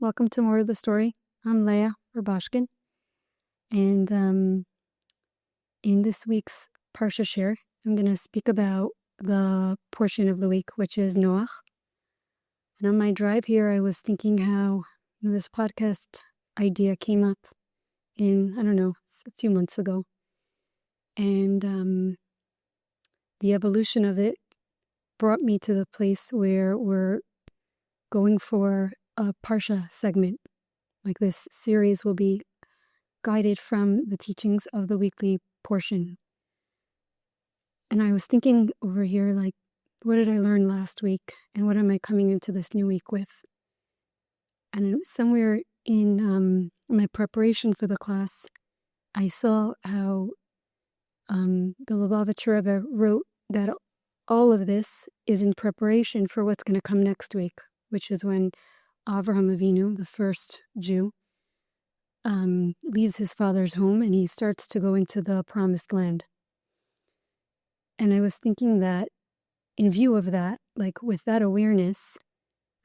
Welcome to More of the Story. I'm Leah Rabashkin, and in this week's Parsha share, I'm going to speak about the portion of the week, which is Noach. And on my drive here, I was thinking how this podcast idea came up a few months ago. And the evolution of it brought me to the place where we're going for a Parsha segment. Like this series will be guided from the teachings of the weekly portion. And I was thinking over here, like, what did I learn last week? And what am I coming into this new week with? And somewhere in my preparation for the class, I saw how the Lubavitcher Rebbe wrote that all of this is in preparation for what's going to come next week, which is when Avraham Avinu, the first Jew, leaves his father's home and he starts to go into the promised land. And I was thinking that in view of that, like with that awareness,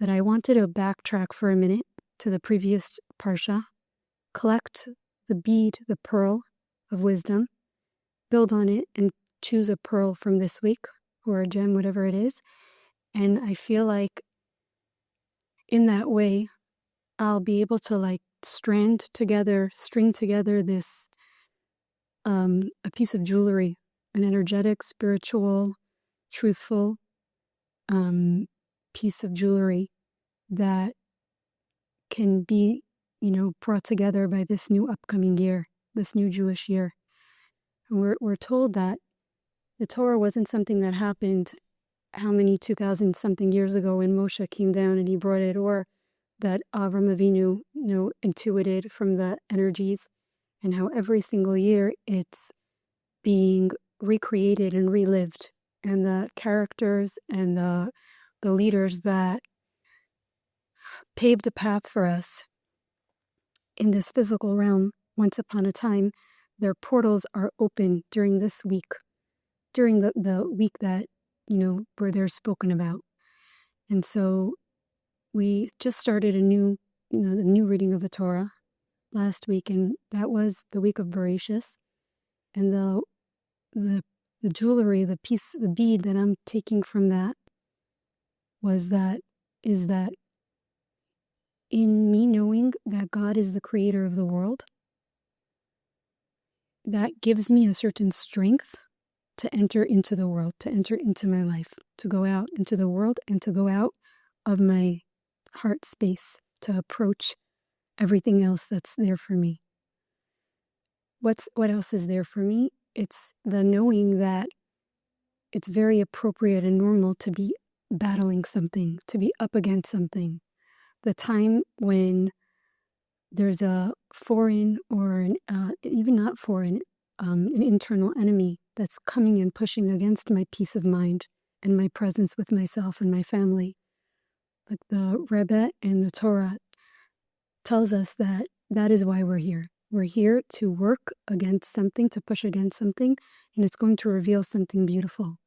that I wanted to backtrack for a minute to the previous Parsha, collect the bead, the pearl of wisdom, build on it and choose a pearl from this week or a gem, whatever it is. And I feel like in that way, I'll be able to string together this a piece of jewelry, an energetic, spiritual, truthful piece of jewelry that can be, brought together by this new upcoming year, this new Jewish year. And we're told that the Torah wasn't something that happened 2,000 something years ago when Moshe came down and he brought it, or that Avram Avinu, intuited from the energies, and how every single year it's being recreated and relived, and the characters and the leaders that paved the path for us in this physical realm once upon a time, their portals are open during this week, during the week that, where they're spoken about. And so we just started the new reading of the Torah last week, and that was the week of Bereshis. And the jewelry, the bead that I'm taking from that is that in me knowing that God is the creator of the world, that gives me a certain strength to enter into the world, to enter into my life, to go out into the world and to go out of my heart space to approach everything else that's there for me. What else is there for me? It's the knowing that it's very appropriate and normal to be battling something, to be up against something. The time when there's a foreign or even not foreign, an internal enemy that's coming and pushing against my peace of mind and my presence with myself and my family. Like the Rebbe and the Torah tells us that is why we're here. We're here to work against something, to push against something, and it's going to reveal something beautiful.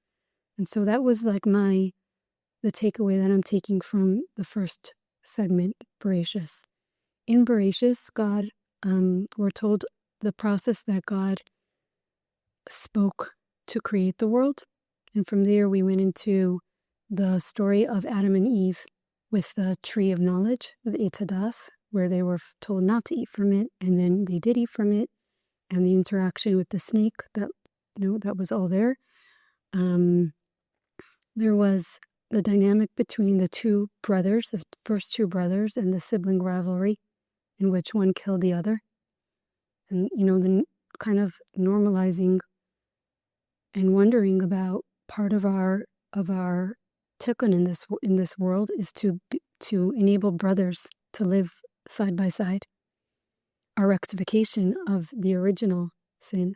And so that was like the takeaway that I'm taking from the first segment, Bereshis. In Bereshis, God, we're told the process that God spoke to create the world. And from there, we went into the story of Adam and Eve with the tree of knowledge, of Eitz Hadas, where they were told not to eat from it, and then they did eat from it, and the interaction with the snake, that was all there. There was the dynamic between the two brothers, the first two brothers, and the sibling rivalry, in which one killed the other. And, the kind of normalizing and wondering about part of our tikkun in this world is to enable brothers to live side by side. Our rectification of the original sin,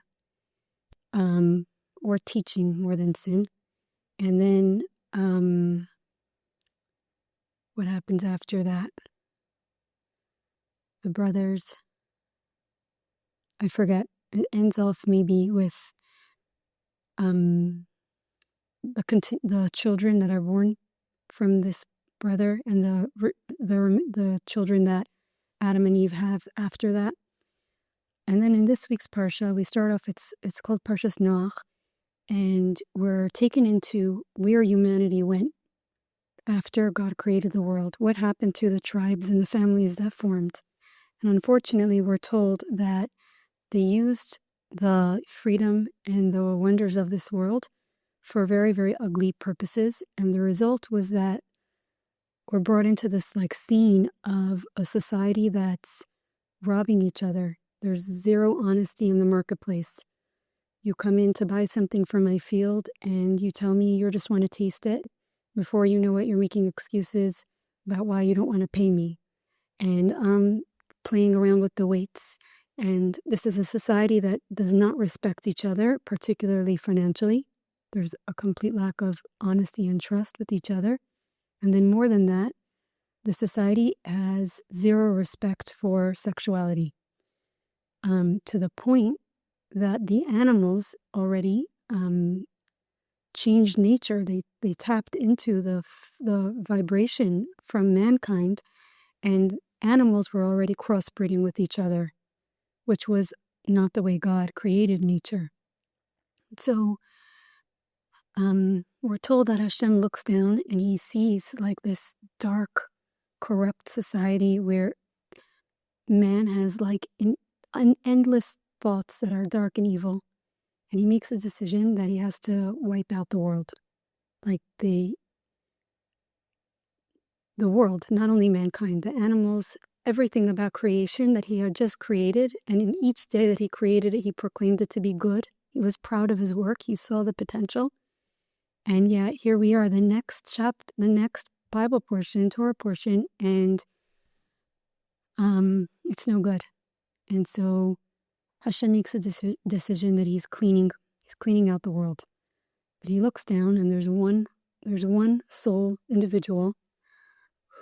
or teaching more than sin. And then what happens after that? The brothers, I forget. It ends off maybe with the children that are born from this brother and the children that Adam and Eve have after that. And then in this week's Parsha, we start off, it's called Parsha's Noach, and we're taken into where humanity went after God created the world. What happened to the tribes and the families that formed? And unfortunately, we're told that they used the freedom and the wonders of this world for very, very ugly purposes. And the result was that we're brought into this scene of a society that's robbing each other. There's zero honesty in the marketplace. You come in to buy something from my field and you tell me you just want to taste it. Before you know it, you're making excuses about why you don't want to pay me. And playing around with the weights. And this is a society that does not respect each other, particularly financially. There's a complete lack of honesty and trust with each other. And then more than that, the society has zero respect for sexuality, to the point that the animals already changed nature. They tapped into the vibration from mankind, and animals were already crossbreeding with each other, which was not the way God created nature. So we're told that Hashem looks down and he sees this dark, corrupt society where man has endless thoughts that are dark and evil. And he makes a decision that he has to wipe out the world. The world, not only mankind, the animals, everything about creation that he had just created. And in each day that he created it, he proclaimed it to be good. He was proud of his work. He saw the potential. And yet here we are, the next chapter, the next Bible portion, Torah portion, and it's no good. And so Hashem makes a decision that he's cleaning out the world. But he looks down and there's one soul individual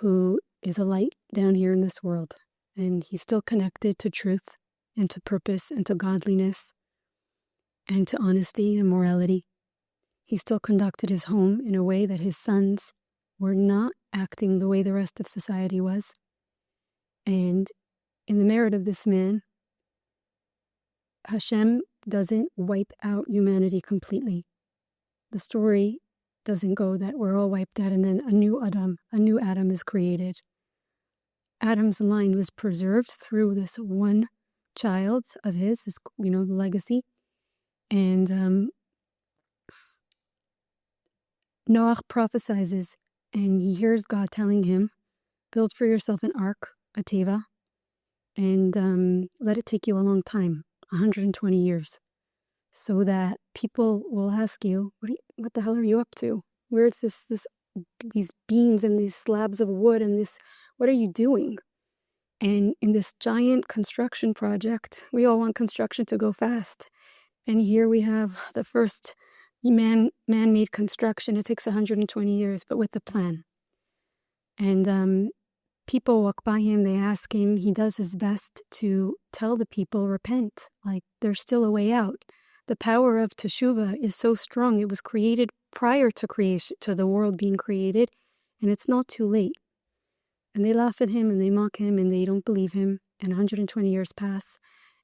who is a light down here in this world. And he's still connected to truth and to purpose and to godliness and to honesty and morality. He still conducted his home in a way that his sons were not acting the way the rest of society was. And in the merit of this man, Hashem doesn't wipe out humanity completely. The story doesn't go that we're all wiped out and then a new Adam is created. Adam's line was preserved through this one child of his, the legacy. And Noach prophesizes, and he hears God telling him, build for yourself an ark, a teva, and let it take you a long time, 120 years, so that people will ask you, what the hell are you up to? Where's these beams and these slabs of wood and this, what are you doing? And in this giant construction project, we all want construction to go fast. And here we have the first man-made construction. It takes 120 years, but with a plan. And people walk by him, they ask him, he does his best to tell the people, repent, there's still a way out. The power of teshuvah is so strong. It was created prior to creation, to the world being created, and it's not too late. And they laugh at him and they mock him and they don't believe him. And 120 years pass,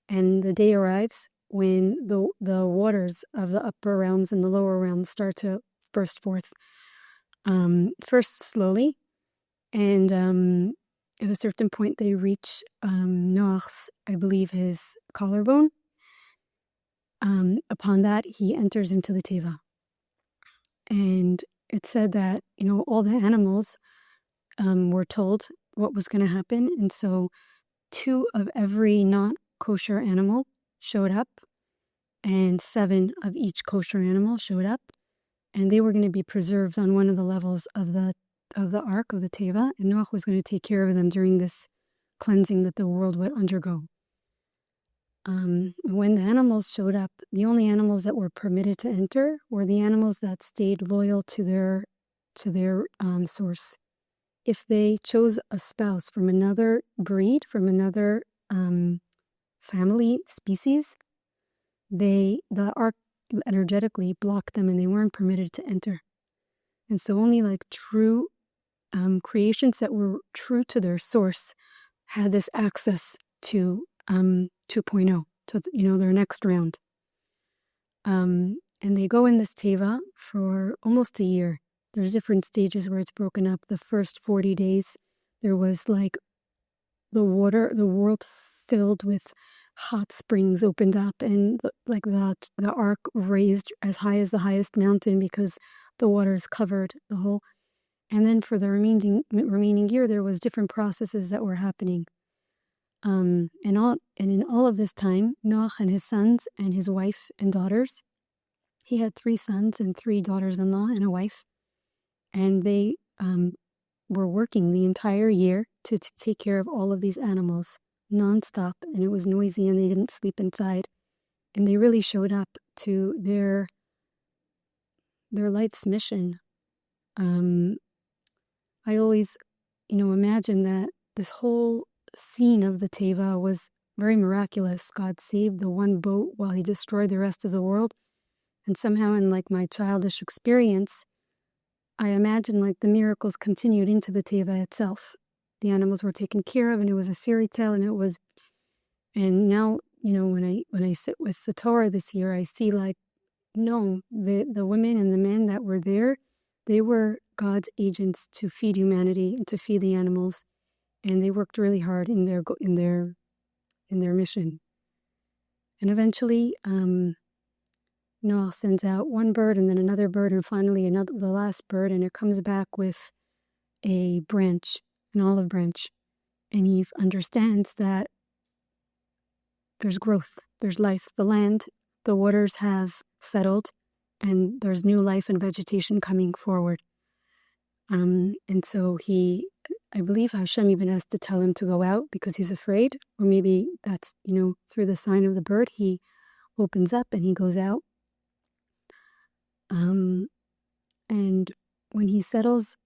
and the day arrives when the waters of the upper realms and the lower realms start to burst forth. First slowly, and at a certain point they reach Noach's, I believe, his collarbone. Upon that, he enters into the teva. And it said that, all the animals were told what was going to happen. And so 2 of every not kosher animal showed up, and 7 of each kosher animal showed up. And they were going to be preserved on one of the levels of the ark, of the teva. And Noach was going to take care of them during this cleansing that the world would undergo. When the animals showed up, the only animals that were permitted to enter were the animals that stayed loyal to their source. If they chose a spouse from another breed, from another family species, the ark energetically blocked them and they weren't permitted to enter. And so only true creations that were true to their source had this access to 2.0, to their next round. And they go in this teva for almost a year. There's different stages where it's broken up. The first 40 days, there was like the world filled with hot springs opened up, and the ark raised as high as the highest mountain because the waters covered the whole. And then for the remaining year, there was different processes that were happening. And in all of this time, Noach and his sons and his wife and daughters, he had 3 sons and 3 daughters-in-law and a wife, and they were working the entire year to take care of all of these animals nonstop, and it was noisy, and they didn't sleep inside, and they really showed up to their life's mission. I always, imagine that this whole scene of the teva was very miraculous. God saved the one boat while he destroyed the rest of the world. And somehow in my childish experience, I imagine the miracles continued into the teva itself. The animals were taken care of, and it was a fairy tale, and now, when I sit with the Torah this year, I see no, the women and the men that were there, they were God's agents to feed humanity and to feed the animals, and they worked really hard in their mission. And eventually, Noah sends out one bird, and then another bird, and finally the last bird, and it comes back with a branch, an olive branch, and he understands that there's growth, there's life, the land, the waters have settled, and there's new life and vegetation coming forward. And so I believe Hashem even has to tell him to go out because he's afraid, or maybe that's, through the sign of the bird, he opens up and he goes out. And when he settles,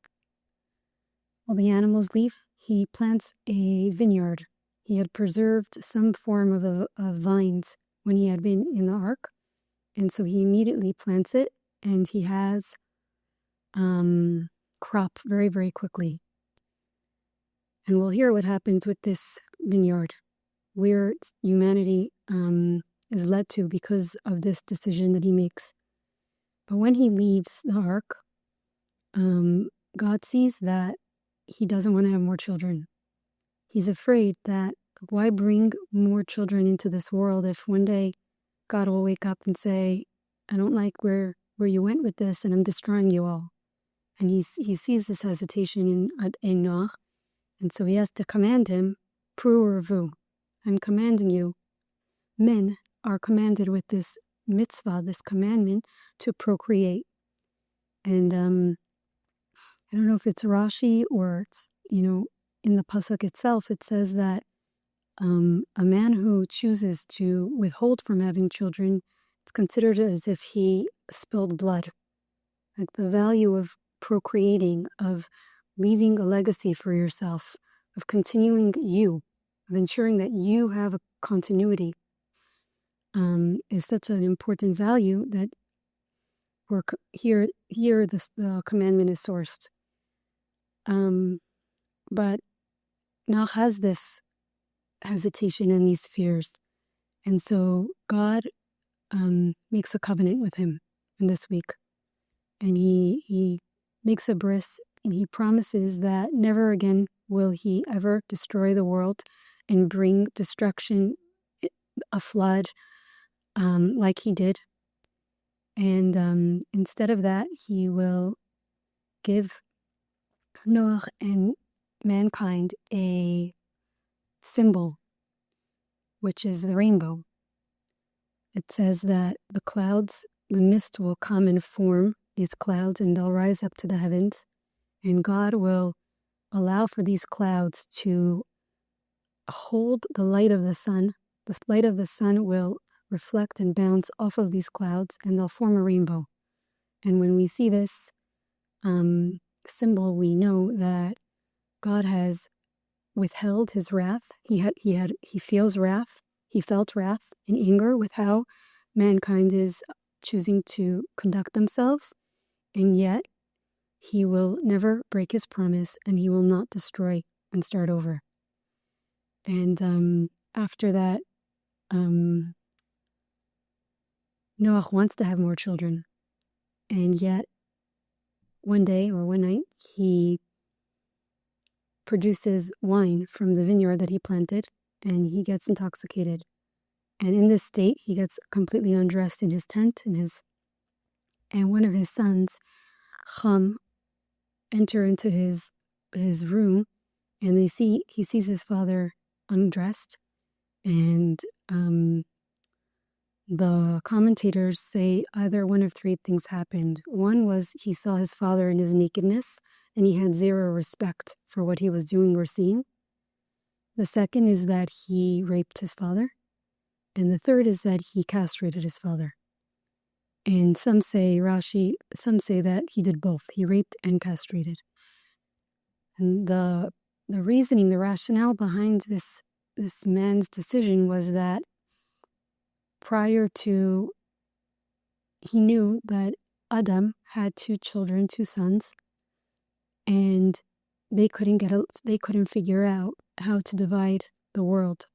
all the animals leave, he plants a vineyard. He had preserved some form of vines when he had been in the ark, and so he immediately plants it, and he has crop very, very quickly. And we'll hear what happens with this vineyard, where humanity is led to because of this decision that he makes. But when he leaves the ark, God sees that he doesn't want to have more children. He's afraid that why bring more children into this world if one day God will wake up and say, I don't like where you went with this, and I'm destroying you all. And he sees this hesitation in Noach, and so he has to command him, pru or vu. I'm commanding you. Men are commanded with this mitzvah, this commandment, to procreate. And I don't know if it's Rashi or it's, in the pasuk itself, it says that a man who chooses to withhold from having children, it's considered as if he spilled blood. Like the value of procreating, of leaving a legacy for yourself, of continuing you, of ensuring that you have a continuity, is such an important value that the commandment is sourced. But Noach has this hesitation and these fears, and so God makes a covenant with him in this week, and he makes a bris, and he promises that never again will he ever destroy the world and bring destruction, a flood, like he did. And instead of that, he will give Noach and mankind a symbol, which is the rainbow. It says that the mist will come and form these clouds, and they'll rise up to the heavens, and God will allow for these clouds to hold the light of the sun. The light of the sun will reflect and bounce off of these clouds, and they'll form a rainbow. And when we see this symbol, we know that God has withheld his wrath. He feels wrath. He felt wrath and anger with how mankind is choosing to conduct themselves, and yet he will never break his promise, and he will not destroy and start over. And after that, Noach wants to have more children. And yet, one day or one night, he produces wine from the vineyard that he planted, and he gets intoxicated. And in this state, he gets completely undressed in his tent, and one of his sons, Ham, enter into his room, and he sees his father undressed, and the commentators say either one of three things happened. One was he saw his father in his nakedness, and he had zero respect for what he was doing or seeing. The second is that he raped his father, and the third is that he castrated his father. And some say that he did both. He raped and castrated. And the reasoning, the rationale behind this man's decision was that prior to, he knew that Adam had two children, two sons, and they couldn't figure out how to divide the world.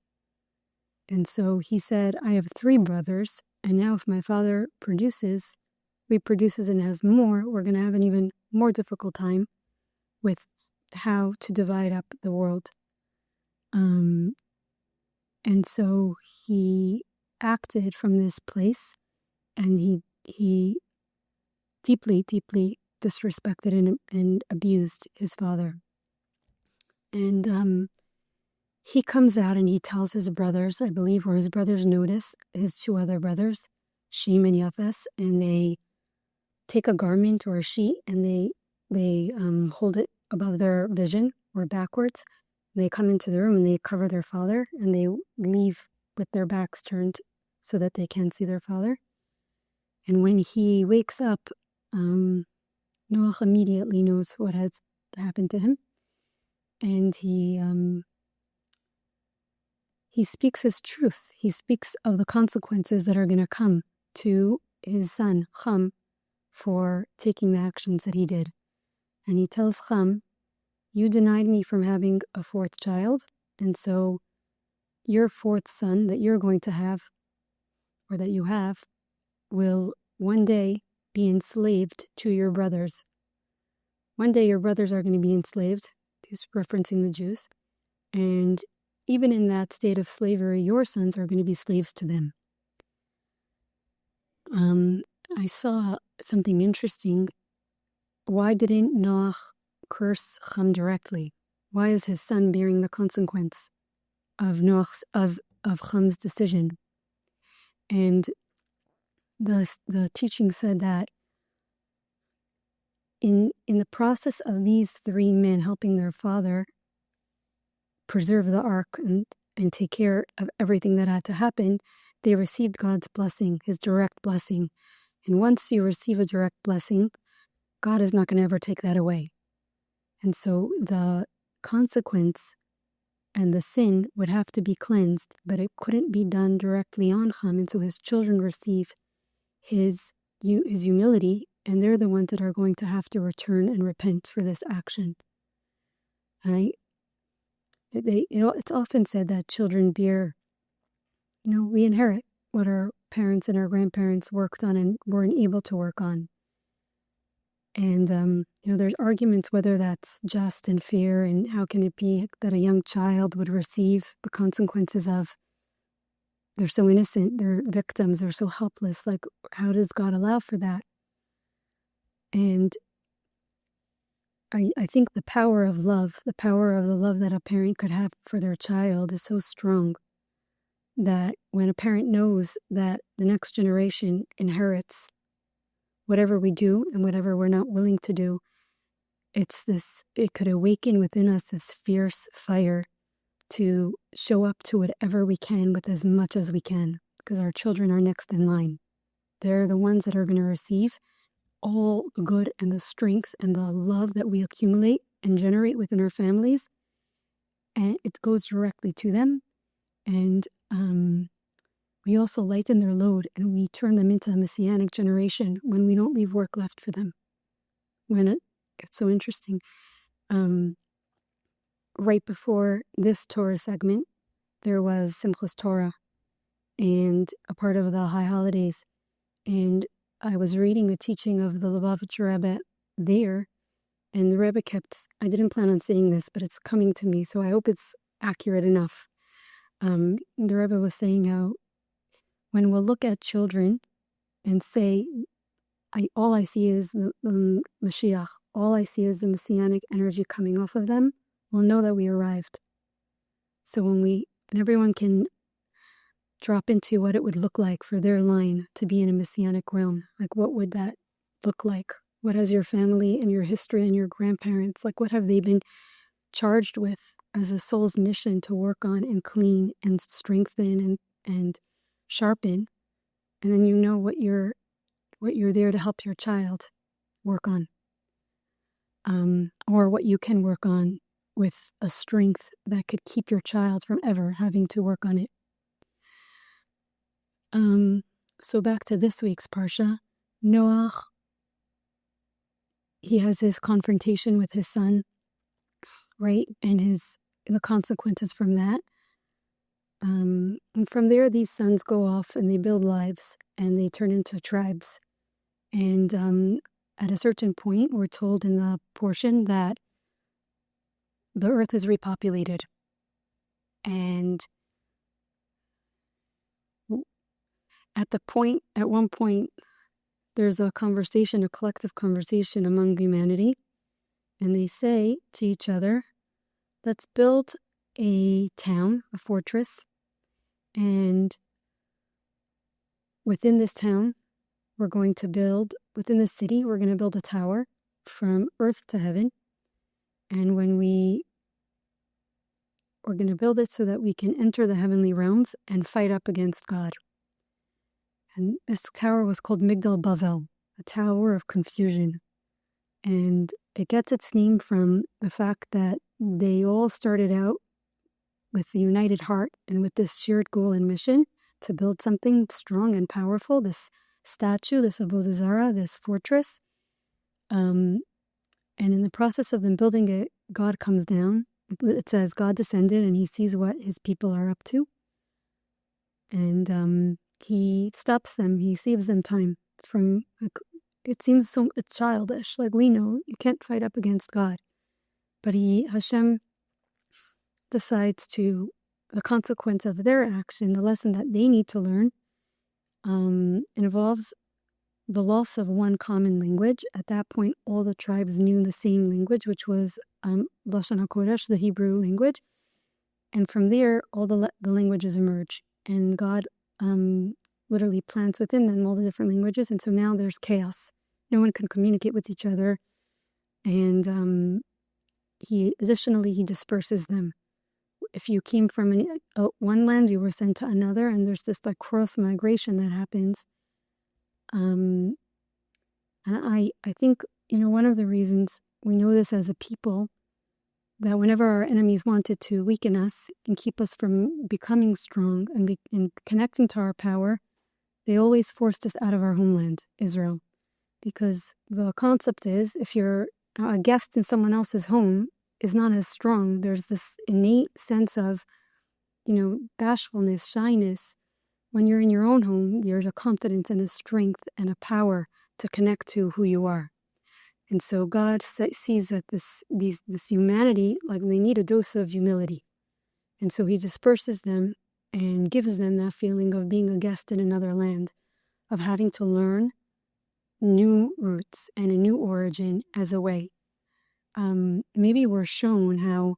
And so he said, I have three brothers, and now if my father reproduces and has more, we're going to have an even more difficult time with how to divide up the world. And so he acted from this place, and he deeply, deeply disrespected and abused his father. And he comes out and he tells his brothers, I believe, or his brothers notice his two other brothers, Shem and Yafes, and they take a garment or a sheet and they hold it above their vision or backwards. They come into the room and they cover their father, and they leave with their backs turned so that they can't see their father. And when he wakes up, Noach immediately knows what has happened to him, and he speaks his truth. He speaks of the consequences that are going to come to his son, Ham, for taking the actions that he did. And he tells Ham, you denied me from having a fourth child, and so your fourth son that you're going to have, or that you have, will one day be enslaved to your brothers. One day your brothers are going to be enslaved. He's referencing the Jews. And even in that state of slavery, your sons are going to be slaves to them. I saw something interesting. Why didn't Noach curse Ham directly? Why is his son bearing the consequence of Ham's decision? And the teaching said that in the process of these three men helping their father preserve the ark and take care of everything that had to happen, they received God's blessing, his direct blessing. And once you receive a direct blessing, God is not going to ever take that away. And so the consequence and the sin would have to be cleansed, but it couldn't be done directly on Ham. And so his children receive his humility, and they're the ones that are going to have to return and repent for this action. Right? It's often said that children we inherit what our parents and our grandparents worked on and weren't able to work on. And, there's arguments whether that's just and fair, and how can it be that a young child would receive the consequences of, they're so innocent, they're victims, they're so helpless. Like, how does God allow for that? And I think the power of love, the power of the love that a parent could have for their child is so strong that when a parent knows that the next generation inherits whatever we do and whatever we're not willing to do, it could awaken within us this fierce fire to show up to whatever we can with as much as we can, because our children are next in line. They're the ones that are going to receive all the good and the strength and the love that we accumulate and generate within our families, and it goes directly to them. And we also lighten their load, and we turn them into a messianic generation when we don't leave work left for them. When It's so interesting. Right before this Torah segment, there was Simchas Torah and a part of the High Holidays. And I was reading a teaching of the Lubavitcher Rebbe there, and the Rebbe I didn't plan on saying this, but it's coming to me, so I hope it's accurate enough. The Rebbe was saying how when we'll look at children and say, all I see is the Mashiach, all I see is the Messianic energy coming off of them, we'll know that we arrived. So and everyone can drop into what it would look like for their line to be in a Messianic realm. Like, what would that look like? What has your family and your history and your grandparents, like, what have they been charged with as a soul's mission to work on and clean and strengthen and sharpen? And then you know what you're there to help your child work on, or what you can work on with a strength that could keep your child from ever having to work on it. So back to this week's Parsha, Noach, he has his confrontation with his son, right? And the consequences from that. And from there, these sons go off and they build lives and they turn into tribes. And at a certain point, we're told in the portion that the earth is repopulated. And at one point, there's a collective conversation among humanity. And they say to each other, let's build a town, a fortress. And within this town, within the city, we're going to build a tower from earth to heaven. And we're going to build it so that we can enter the heavenly realms and fight up against God. And this tower was called Migdal Bavel, the Tower of Confusion. And it gets its name from the fact that they all started out with a united heart and with this shared goal and mission to build something strong and powerful, this statue, this Avodah Zarah, this fortress. And in the process of them building it, God comes down. It says God descended and he sees what his people are up to. And he stops them. He saves them time from, it seems so it's childish. Like, we know you can't fight up against God. But Hashem decides the consequence of their action, the lesson that they need to learn, involves the loss of one common language. At that point, all the tribes knew the same language, which was Lashon HaKodesh, the Hebrew language. And from there, all the languages emerge. And God literally plants within them all the different languages. And so now there's chaos. No one can communicate with each other. And he disperses them. If you came from one land, you were sent to another. And there's this like cross migration that happens. And I think, one of the reasons we know this as a people, that whenever our enemies wanted to weaken us and keep us from becoming strong and connecting to our power, they always forced us out of our homeland, Israel. Because the concept is, if you're a guest in someone else's home, is not as strong. There's this innate sense of, bashfulness, shyness. When you're in your own home, there's a confidence and a strength and a power to connect to who you are. And so God sees that this humanity, like, they need a dose of humility. And so he disperses them and gives them that feeling of being a guest in another land, of having to learn new roots and a new origin as a way. Maybe we're shown how,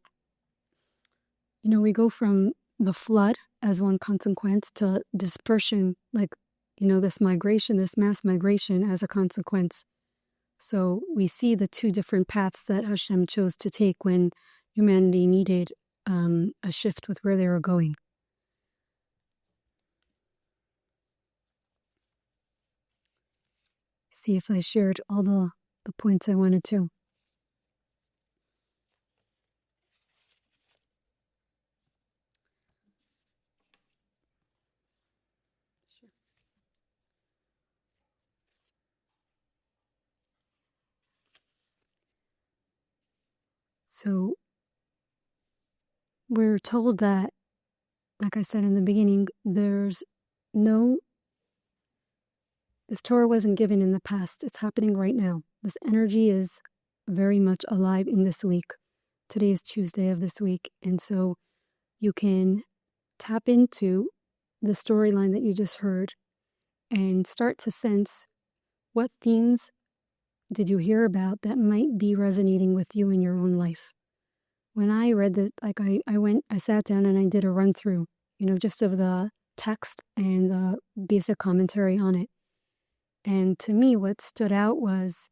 we go from the flood as one consequence to dispersion, like, this migration, this mass migration as a consequence. So we see the two different paths that Hashem chose to take when humanity needed a shift with where they were going. See if I shared all the points I wanted to. So we're told that, like I said in the beginning, this Torah wasn't given in the past. It's happening right now. This energy is very much alive in this week. Today is Tuesday of this week. And so you can tap into the storyline that you just heard and start to sense what themes did you hear about that might be resonating with you in your own life. When I read that, I sat down and I did a run through, just of the text and the basic commentary on it. And to me, what stood out was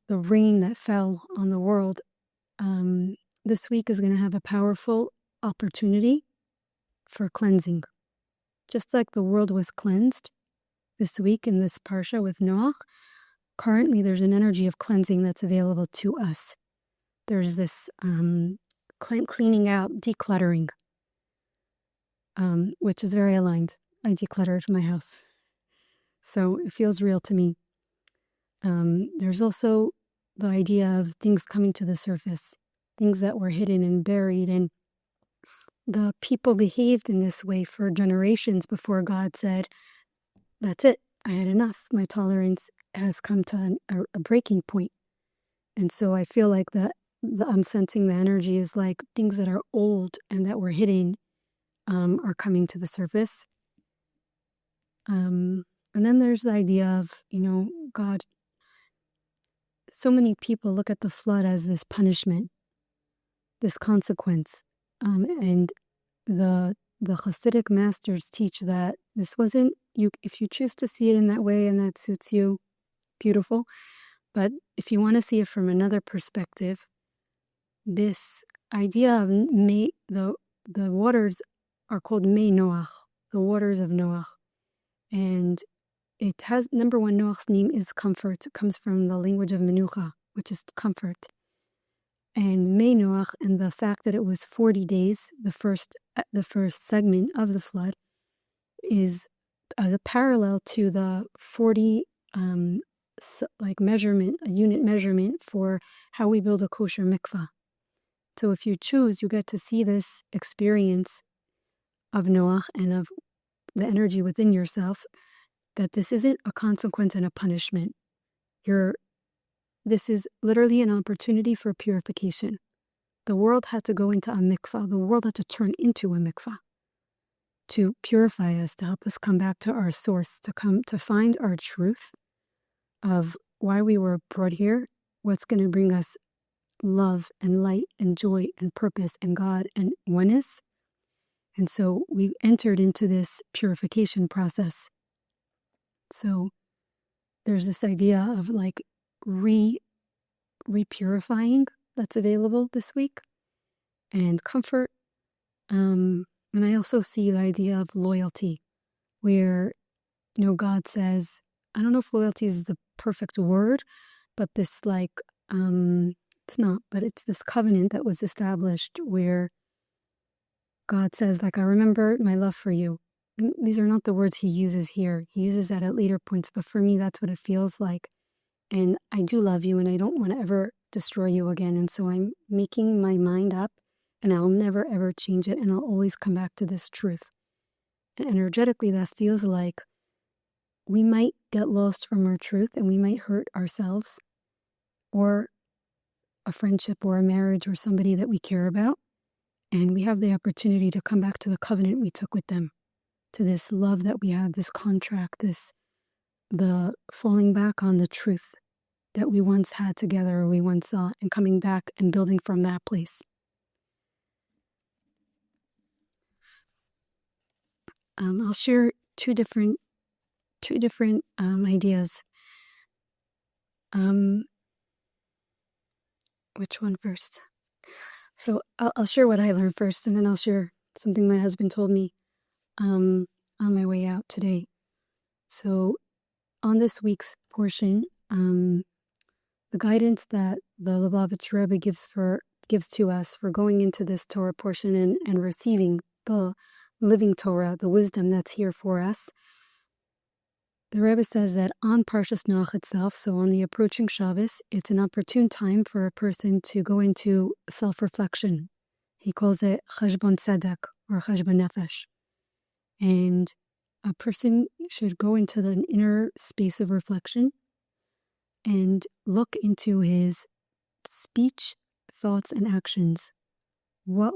the rain that fell on the world. This week is going to have a powerful opportunity for cleansing. Just like the world was cleansed this week in this Parsha with Noach, currently there's an energy of cleansing that's available to us. There's this cleaning out, decluttering, which is very aligned. I decluttered my house, so it feels real to me. There's also the idea of things coming to the surface, things that were hidden and buried, and the people behaved in this way for generations before God said, that's it, I had enough. My tolerance has come to a breaking point. And so I feel like I'm sensing the energy is like things that are old and that were hidden are coming to the surface. And then there's the idea of, God, so many people look at the flood as this punishment, this consequence. And the Hasidic masters teach that this wasn't, if you choose to see it in that way and that suits you, beautiful. But if you want to see it from another perspective, this idea of the waters are called Mei Noach, the waters of Noach. And it has, number one, Noach's name is comfort. It comes from the language of Menucha, which is comfort. And Mei Noach, and the fact that it was 40 days, the first segment of the flood, is a parallel to the 40 measurement, a unit measurement for how we build a kosher mikvah. So if you choose, you get to see this experience of Noach and of the energy within yourself, that this isn't a consequence and a punishment. This is literally an opportunity for purification. The world had to go into a mikvah. The world had to turn into a mikvah to purify us, to help us come back to our source, to find our truth of why we were brought here, what's going to bring us love and light and joy and purpose and God and oneness. And so we entered into this purification process. So there's this idea of like re-purifying that's available this week, and comfort. And I also see the idea of loyalty, where, God says, I don't know if loyalty is the perfect word, but this it's not, but it's this covenant that was established where God says, I remember my love for you. And these are not the words he uses here. He uses that at later points, but for me, that's what it feels like. And I do love you, and I don't want to ever destroy you again. And so I'm making my mind up, and I'll never, ever change it. And I'll always come back to this truth. And energetically, that feels like we might get lost from our truth, and we might hurt ourselves or a friendship or a marriage or somebody that we care about. And we have the opportunity to come back to the covenant we took with them, to this love that we have, this contract, the falling back on the truth that we once had together, or we once saw, and coming back and building from that place. I'll share two different ideas. Which one first? So I'll share what I learned first, and then I'll share something my husband told me on my way out today. So on this week's portion, the guidance that the Lubavitch Rebbe gives to us for going into this Torah portion and receiving the living Torah, the wisdom that's here for us, the Rebbe says that on Parshas Noach itself, so on the approaching Shabbos, it's an opportune time for a person to go into self-reflection. He calls it cheshbon tzedek or cheshbon nefesh. And a person should go into the inner space of reflection and look into his speech, thoughts, and actions. What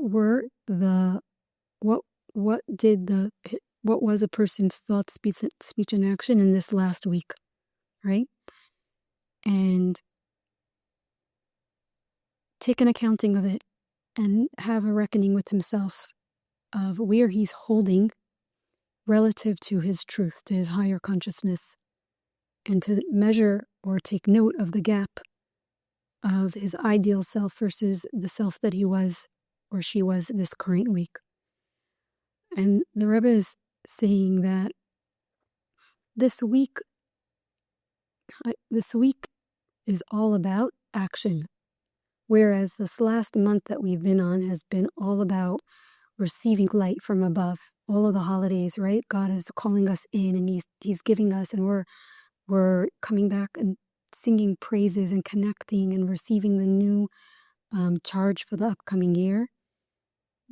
was a person's thought, speech, and action in this last week, right? And take an accounting of it and have a reckoning with himself of where he's holding relative to his truth, to his higher consciousness, and to measure or take note of the gap of his ideal self versus the self that he was or she was this current week. And the Rebbe is saying that this week is all about action, whereas this last month that we've been on has been all about receiving light from above. All of the holidays, right? God is calling us in, and He's giving us, and we're coming back and singing praises and connecting and receiving the new charge for the upcoming year.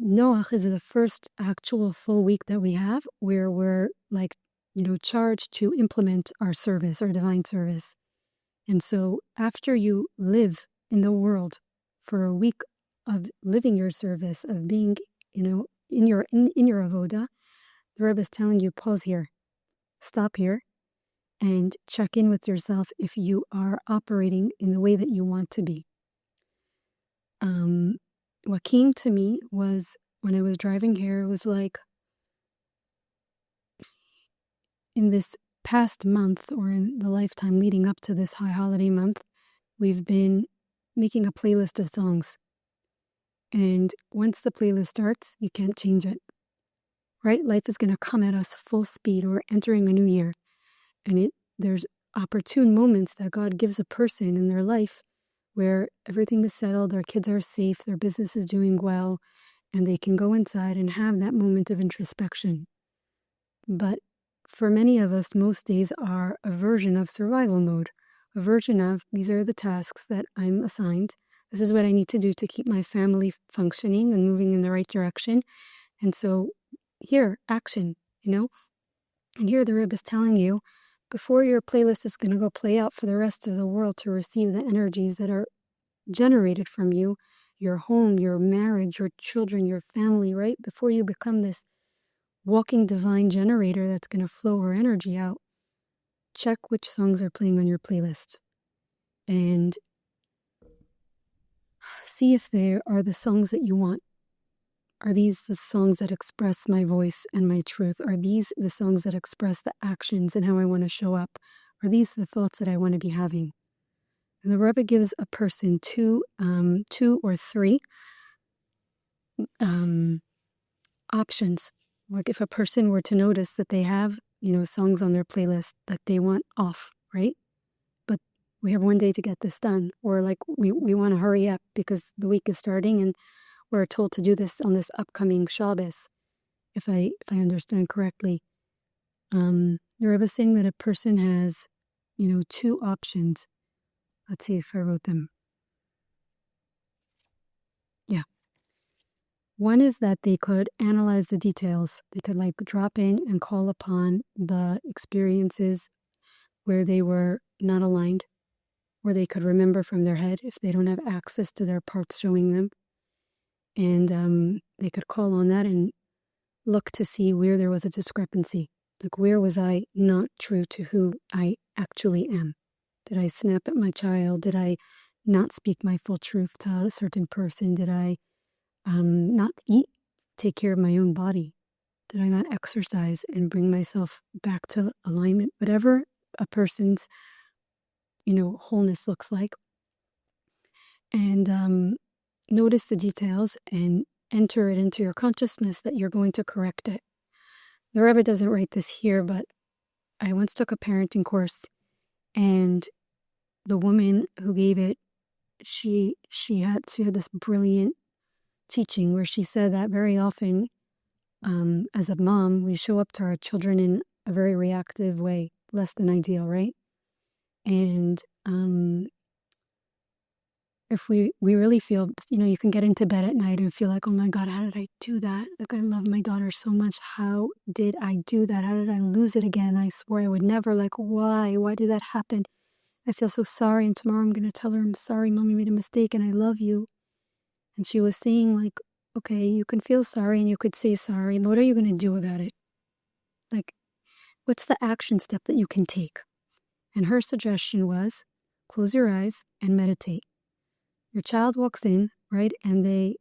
Noach is the first actual full week that we have where we're charged to implement our service, our divine service. And so after you live in the world for a week of living your service, of being, in your avoda, the Rebbe is telling you, pause here, stop here, and check in with yourself if you are operating in the way that you want to be. What came to me was when I was driving here, it was like in this past month or in the lifetime leading up to this high holiday month, we've been making a playlist of songs. And once the playlist starts, you can't change it, right? Life is going to come at us full speed. We're entering a new year. And there's opportune moments that God gives a person in their life where everything is settled, their kids are safe, their business is doing well, and they can go inside and have that moment of introspection. But for many of us, most days are a version of survival mode, a version of, these are the tasks that I'm assigned. This is what I need to do to keep my family functioning and moving in the right direction. And so here, action, And here the Rebbe is telling you, before your playlist is going to go play out for the rest of the world to receive the energies that are generated from you, your home, your marriage, your children, your family, right? Before you become this walking divine generator that's going to flow her energy out, check which songs are playing on your playlist and see if they are the songs that you want. Are these the songs that express my voice and my truth? Are these the songs that express the actions and how I want to show up? Are these the thoughts that I want to be having? And the Rebbe gives a person two or three options. Like if a person were to notice that they have, songs on their playlist that they want off, right? But we have one day to get this done. Or like we want to hurry up because the week is starting and we're told to do this on this upcoming Shabbos, if I understand correctly. The Rebbe is saying that a person has, two options. Let's see if I wrote them. Yeah. One is that they could analyze the details. They could drop in and call upon the experiences where they were not aligned, where they could remember from their head if they don't have access to their parts showing them. And they could call on that and look to see where there was a discrepancy. Like, where was I not true to who I actually am? Did I snap at my child? Did I not speak my full truth to a certain person? Did I not take care of my own body? Did I not exercise and bring myself back to alignment? Whatever a person's, wholeness looks like. And notice the details and enter it into your consciousness that you're going to correct it. The Rebbe doesn't write this here, but I once took a parenting course, and the woman who gave it, she had this brilliant teaching where she said that very often, as a mom, we show up to our children in a very reactive way. less than ideal, right? And if we really feel, you can get into bed at night and feel like, oh my God, how did I do that? Like, I love my daughter so much. How did I do that? How did I lose it again? I swore I would never. Like, why? Why did that happen? I feel so sorry. And tomorrow I'm going to tell her, I'm sorry, Mommy made a mistake and I love you. And she was saying, like, okay, you can feel sorry and you could say sorry, but what are you going to do about it? Like, what's the action step that you can take? And her suggestion was, close your eyes and meditate. Your child walks in, right, and they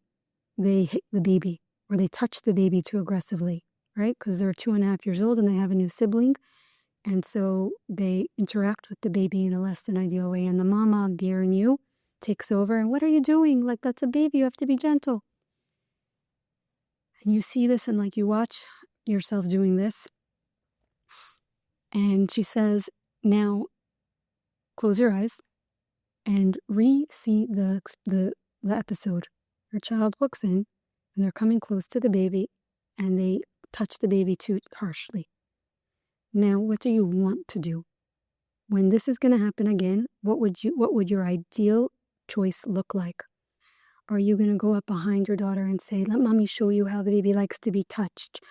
hit the baby or they touch the baby too aggressively, right, because they're 2.5 years old and they have a new sibling. And so they interact with the baby in a less than ideal way. And the mama, bearing you, takes over. And what are you doing? Like, that's a baby. You have to be gentle. And you see this and like you watch yourself doing this. And she says, now close your eyes and re-see the episode. Your child walks in and they're coming close to the baby and they touch the baby too harshly. Now, what do you want to do? When this is going to happen again, what would your ideal choice look like? Are you going to go up behind your daughter and say, let mommy show you how the baby likes to be touched?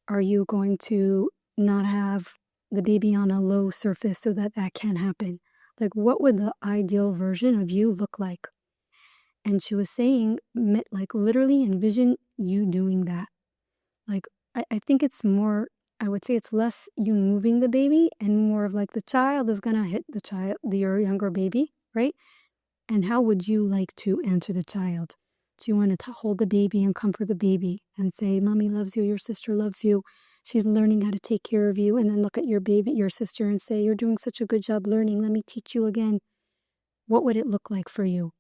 Are you going to not have the baby on a low surface so that can't happen? Like, what would the ideal version of you look like? And she was saying, like, literally envision you doing that. Like, I think it's more, I would say it's less you moving the baby and more of like the child is going to hit your younger baby, right? And how would you like to answer the child? Do you want to hold the baby and comfort the baby and say, Mommy loves you, your sister loves you, she's learning how to take care of you, and then look at your baby, your sister, and say, you're doing such a good job learning, let me teach you again. What would it look like for you?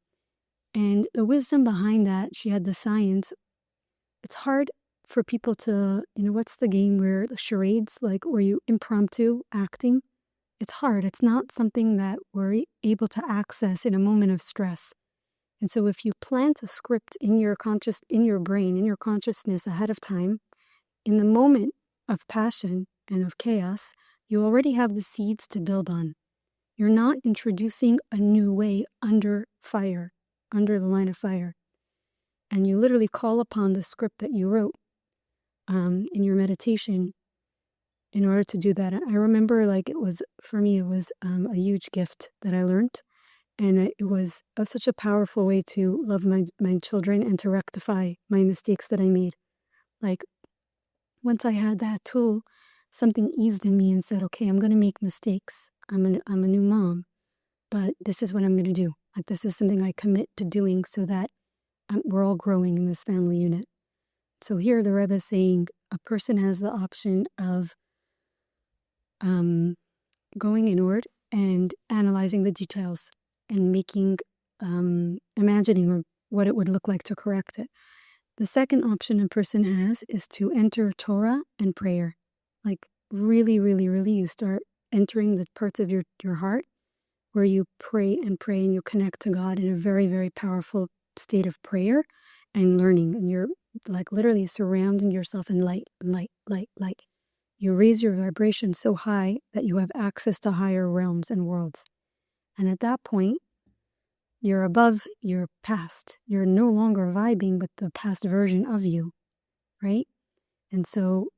And the wisdom behind that, she had the science. It's hard for people to, what's the game where the charades, like where you impromptu acting? It's hard. It's not something that we're able to access in a moment of stress. And so if you plant a script in your brain, in your consciousness ahead of time, in the moment of passion and of chaos, you already have the seeds to build on. You're not introducing a new way under fire, under the line of fire. And you literally call upon the script that you wrote in your meditation in order to do that. I remember, like, for me, it was a huge gift that I learned. And it was such a powerful way to love my children and to rectify my mistakes that I made. Like, once I had that tool, something eased in me and said, okay, I'm going to make mistakes. I'm a new mom, but this is what I'm going to do. Like, this is something I commit to doing so that we're all growing in this family unit. So here the Rebbe is saying a person has the option of going inward and analyzing the details and making, imagining what it would look like to correct it. The second option a person has is to enter Torah and prayer. Like, really, really, really, you start entering the parts of your heart where you pray and you connect to God in a very, very powerful state of prayer and learning. And you're like literally surrounding yourself in light, light, light, light. You raise your vibration so high that you have access to higher realms and worlds. And at that point, you're above your past. You're no longer vibing with the past version of you, right? And so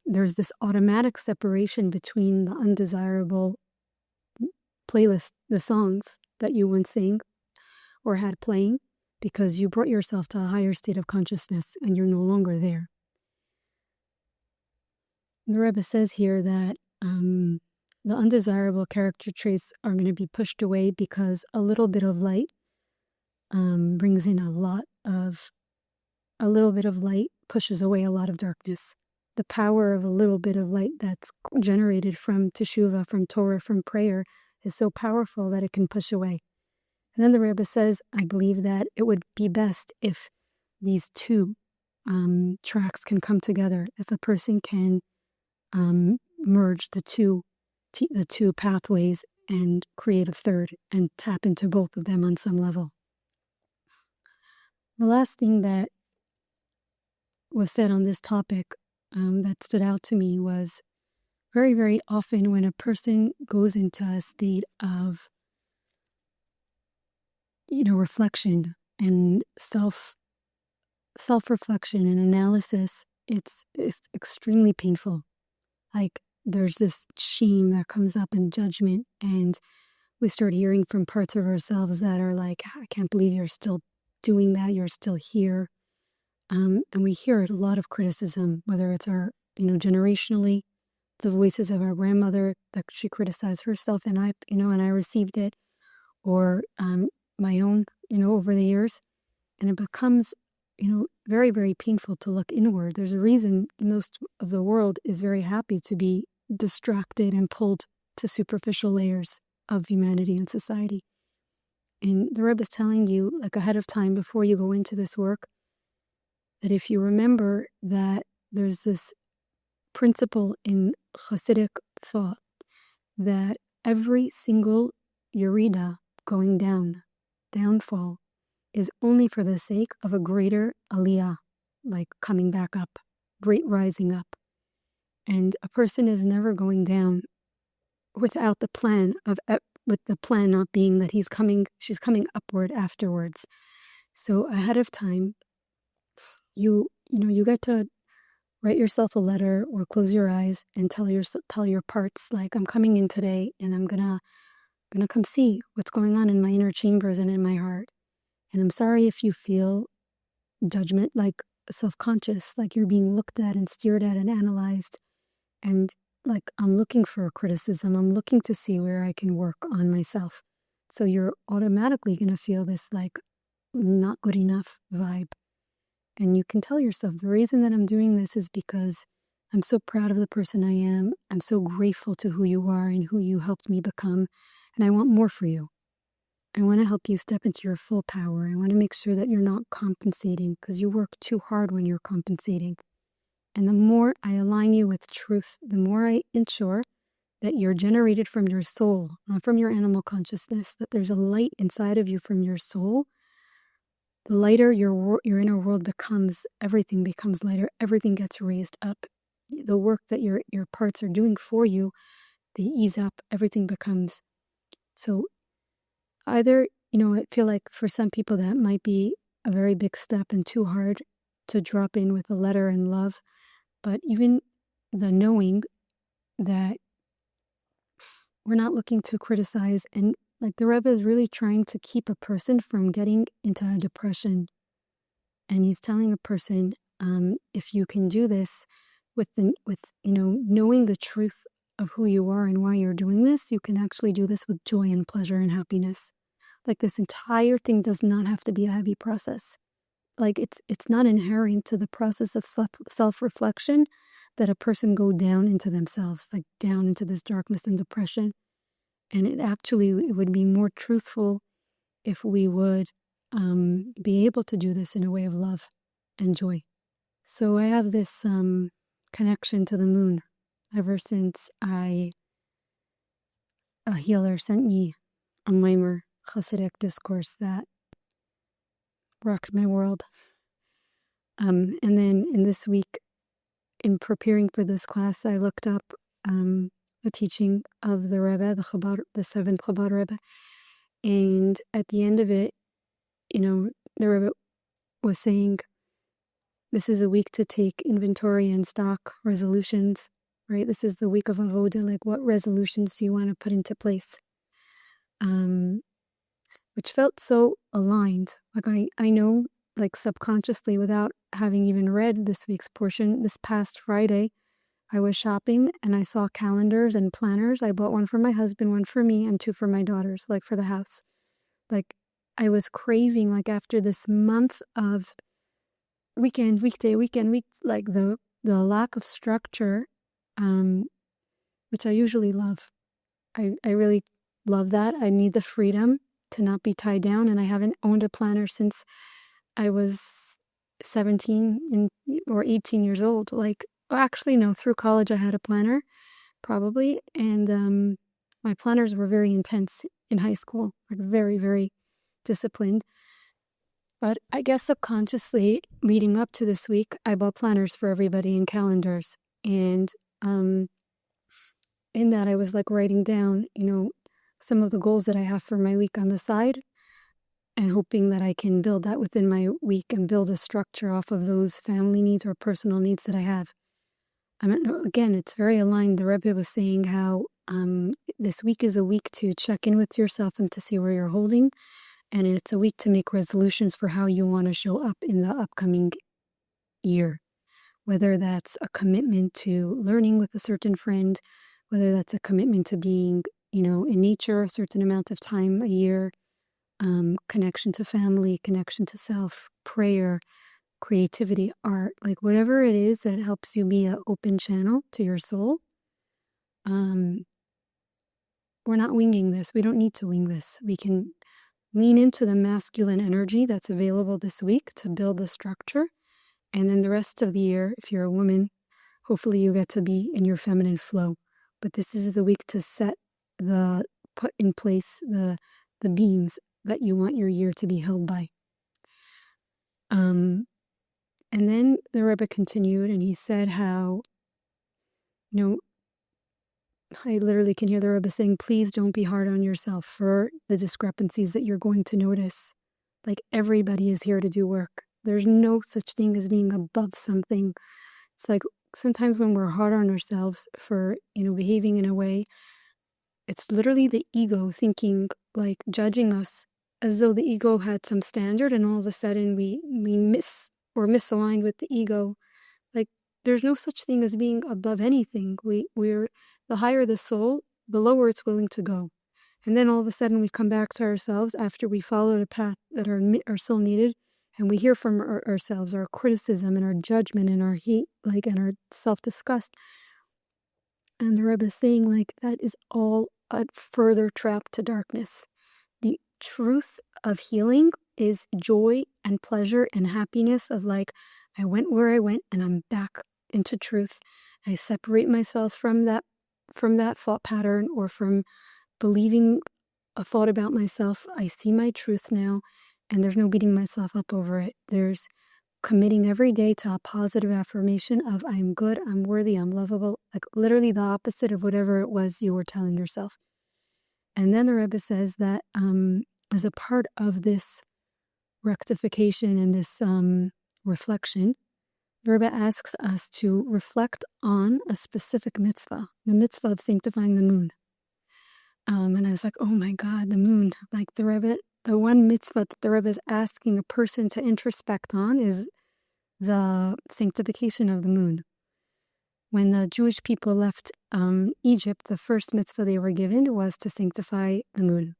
there's this automatic separation between the undesirable playlist, the songs that you once sang or had playing, because you brought yourself to a higher state of consciousness and you're no longer there. The Rebbe says here that the undesirable character traits are going to be pushed away because a little bit of light brings in a little bit of light pushes away a lot of darkness. The power of a little bit of light that's generated from teshuvah, from Torah, from prayer is so powerful that it can push away. And then the Rebbe says, I believe that it would be best if these two tracks can come together, if a person can merge the two pathways and create a third and tap into both of them on some level. The last thing that was said on this topic that stood out to me was very, very often when a person goes into a state of, reflection and self-reflection and analysis, it's extremely painful. Like there's this shame that comes up and judgment, and we start hearing from parts of ourselves that are like, I can't believe you're still doing that, you're still here. And we hear a lot of criticism, whether it's our, generationally, the voices of our grandmother that she criticized herself, and I received it, or my own, over the years. And it becomes, very, very painful to look inward. There's a reason most of the world is very happy to be distracted and pulled to superficial layers of humanity and society. And the Rebbe is telling you, like ahead of time, before you go into this work, that if you remember that there's this principle in Hasidic thought that every single yerida going downfall, is only for the sake of a greater aliyah, like coming back up, great rising up. And a person is never going down without the plan with the plan not being that she's coming upward afterwards. So ahead of time, you get to write yourself a letter or close your eyes and tell your parts, like, I'm coming in today and I'm gonna come see what's going on in my inner chambers and in my heart. And I'm sorry if you feel judgment, like self-conscious, like you're being looked at and stared at and analyzed. And like, I'm looking for criticism. I'm looking to see where I can work on myself. So you're automatically going to feel this like not good enough vibe. And you can tell yourself, the reason that I'm doing this is because I'm so proud of the person I am. I'm so grateful to who you are and who you helped me become. And I want more for you. I want to help you step into your full power. I want to make sure that you're not compensating, because you work too hard when you're compensating. And the more I align you with truth, the more I ensure that you're generated from your soul, not from your animal consciousness, that there's a light inside of you from your soul. The lighter your inner world becomes, everything becomes lighter, everything gets raised up. The work that your parts are doing for you, they ease up, everything becomes. So either, I feel like for some people that might be a very big step and too hard to drop in with a letter and love. But even the knowing that we're not looking to criticize, and like the Rebbe is really trying to keep a person from getting into a depression. And he's telling a person, if you can do this with knowing the truth of who you are and why you're doing this, you can actually do this with joy and pleasure and happiness. Like, this entire thing does not have to be a heavy process. Like, it's not inherent to the process of self-reflection that a person go down into themselves, like down into this darkness and depression. And it would be more truthful if we would be able to do this in a way of love and joy. So I have this connection to the moon ever since a healer sent me a Maimer Hasidic discourse that rocked my world. And then in this week, in preparing for this class, I looked up the teaching of the Rebbe, the seventh Chabad Rebbe. And at the end of it, the Rebbe was saying, this is a week to take inventory and stock resolutions, right? This is the week of Avoda, like what resolutions do you want to put into place? Which felt so aligned. Like I know, like subconsciously, without having even read this week's portion, this past Friday, I was shopping and I saw calendars and planners. I bought one for my husband, one for me, and two for my daughters, like for the house. Like, I was craving, like after this month of weekend, weekday, weekend, week, like the lack of structure, which I usually love. I really love that. I need the freedom to not be tied down, and I haven't owned a planner since I was 17 or 18 years old. Like, actually, no, through college I had a planner, probably, and my planners were very intense in high school, like very, very disciplined. But I guess subconsciously, leading up to this week, I bought planners for everybody and calendars. And in that I was like writing down, some of the goals that I have for my week on the side, and hoping that I can build that within my week and build a structure off of those family needs or personal needs that I have. I mean, again, it's very aligned. The Rebbe was saying how this week is a week to check in with yourself and to see where you're holding. And it's a week to make resolutions for how you want to show up in the upcoming year. Whether that's a commitment to learning with a certain friend, whether that's a commitment to being, in nature a certain amount of time a year, connection to family, connection to self, prayer, creativity, art, like whatever it is that helps you be an open channel to your soul. We're not winging this. We don't need to wing this. We can lean into the masculine energy that's available this week to build the structure. And then the rest of the year, if you're a woman, hopefully you get to be in your feminine flow. But this is the week to put in place the beams that you want your year to be held by. And then the Rebbe continued and he said how, I literally can hear the Rebbe saying, please don't be hard on yourself for the discrepancies that you're going to notice. Like, everybody is here to do work. There's no such thing as being above something. It's like sometimes when we're hard on ourselves for, behaving in a way, it's literally the ego thinking, like judging us as though the ego had some standard, and all of a sudden we misaligned with the ego. Like, there's no such thing as being above anything. We're the higher the soul, the lower it's willing to go. And then all of a sudden we come back to ourselves after we followed a path that our soul needed, and we hear from ourselves, our criticism and our judgment and our hate, and our self-disgust. And the Rebbe is saying, that is all a further trap to darkness. The truth of healing is joy and pleasure and happiness of I went where I went and I'm back into truth. I separate myself from that thought pattern or from believing a thought about myself. I see my truth now, and there's no beating myself up over it. There's committing every day to a positive affirmation of I'm good, I'm worthy, I'm lovable, like literally the opposite of whatever it was you were telling yourself. And then the Rebbe says that as a part of this rectification and this reflection, the Rebbe asks us to reflect on a specific mitzvah, the mitzvah of sanctifying the moon. And I was like, oh my God, the moon. Like the one mitzvah that the Rebbe is asking a person to introspect on is the sanctification of the moon. When the Jewish people left Egypt, the first mitzvah they were given was to sanctify the moon.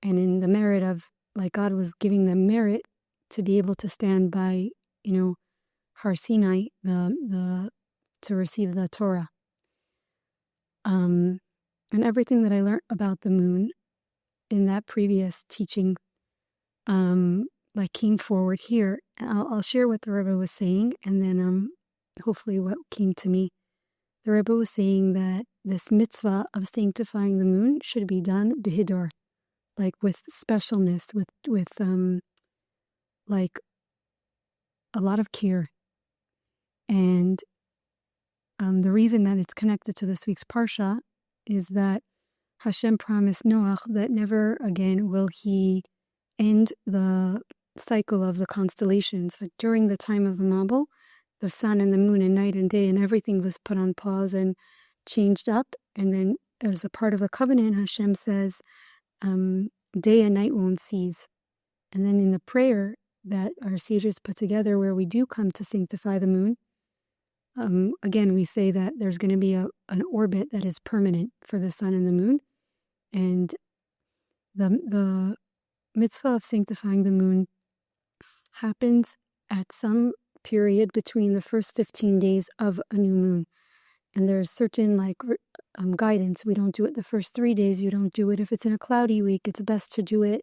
And in the merit of, God was giving them merit to be able to stand by, Har Sinai, to receive the Torah. And everything that I learned about the moon in that previous teaching, came forward here. And I'll share what the Rebbe was saying, and then hopefully what came to me. The Rebbe was saying that this mitzvah of sanctifying the moon should be done bihidor, with specialness, with a lot of care. And the reason that it's connected to this week's Parsha is that Hashem promised Noach that never again will he end the cycle of the constellations. Like during the time of the Mabul, the sun and the moon and night and day and everything was put on pause and changed up. And then as a part of a covenant, Hashem says, day and night won't cease. And then in the prayer that our sages put together where we do come to sanctify the moon, again, we say that there's going to be an orbit that is permanent for the sun and the moon. And the mitzvah of sanctifying the moon happens at some period between the first 15 days of a new moon. And there's certain guidance. We don't do it the first 3 days. You don't do it if it's in a cloudy week. It's best to do it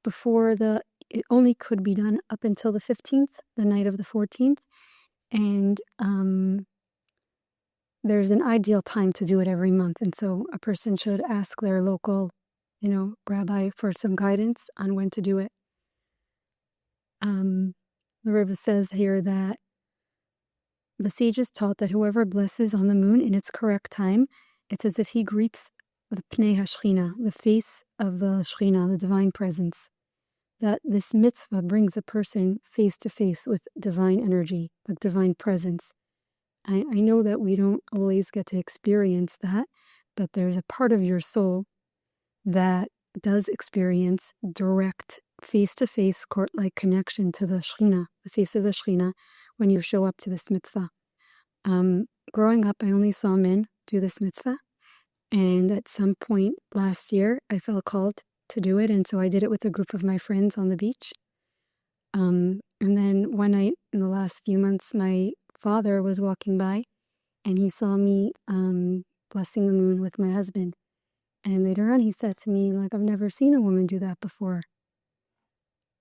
before it only could be done up until the 15th, the night of the 14th. And there's an ideal time to do it every month. And so a person should ask their local, rabbi for some guidance on when to do it. The Rebbe says here that the sages taught that whoever blesses on the moon in its correct time It's as if he greets the Pnei HaShechina, the face of the Shechina, the divine presence. That this mitzvah brings a person face to face with divine energy, with divine presence. I know that we don't always get to experience that, but there's a part of your soul that does experience direct face-to-face court-like connection to the Shechina, the face of the Shechina, when you show up to this mitzvah. Growing up, I only saw men do this mitzvah, and at some point last year, I felt called to do it, and so I did it with a group of my friends on the beach. And then one night in the last few months, my father was walking by, and he saw me blessing the moon with my husband. And later on, he said to me, like, I've never seen a woman do that before.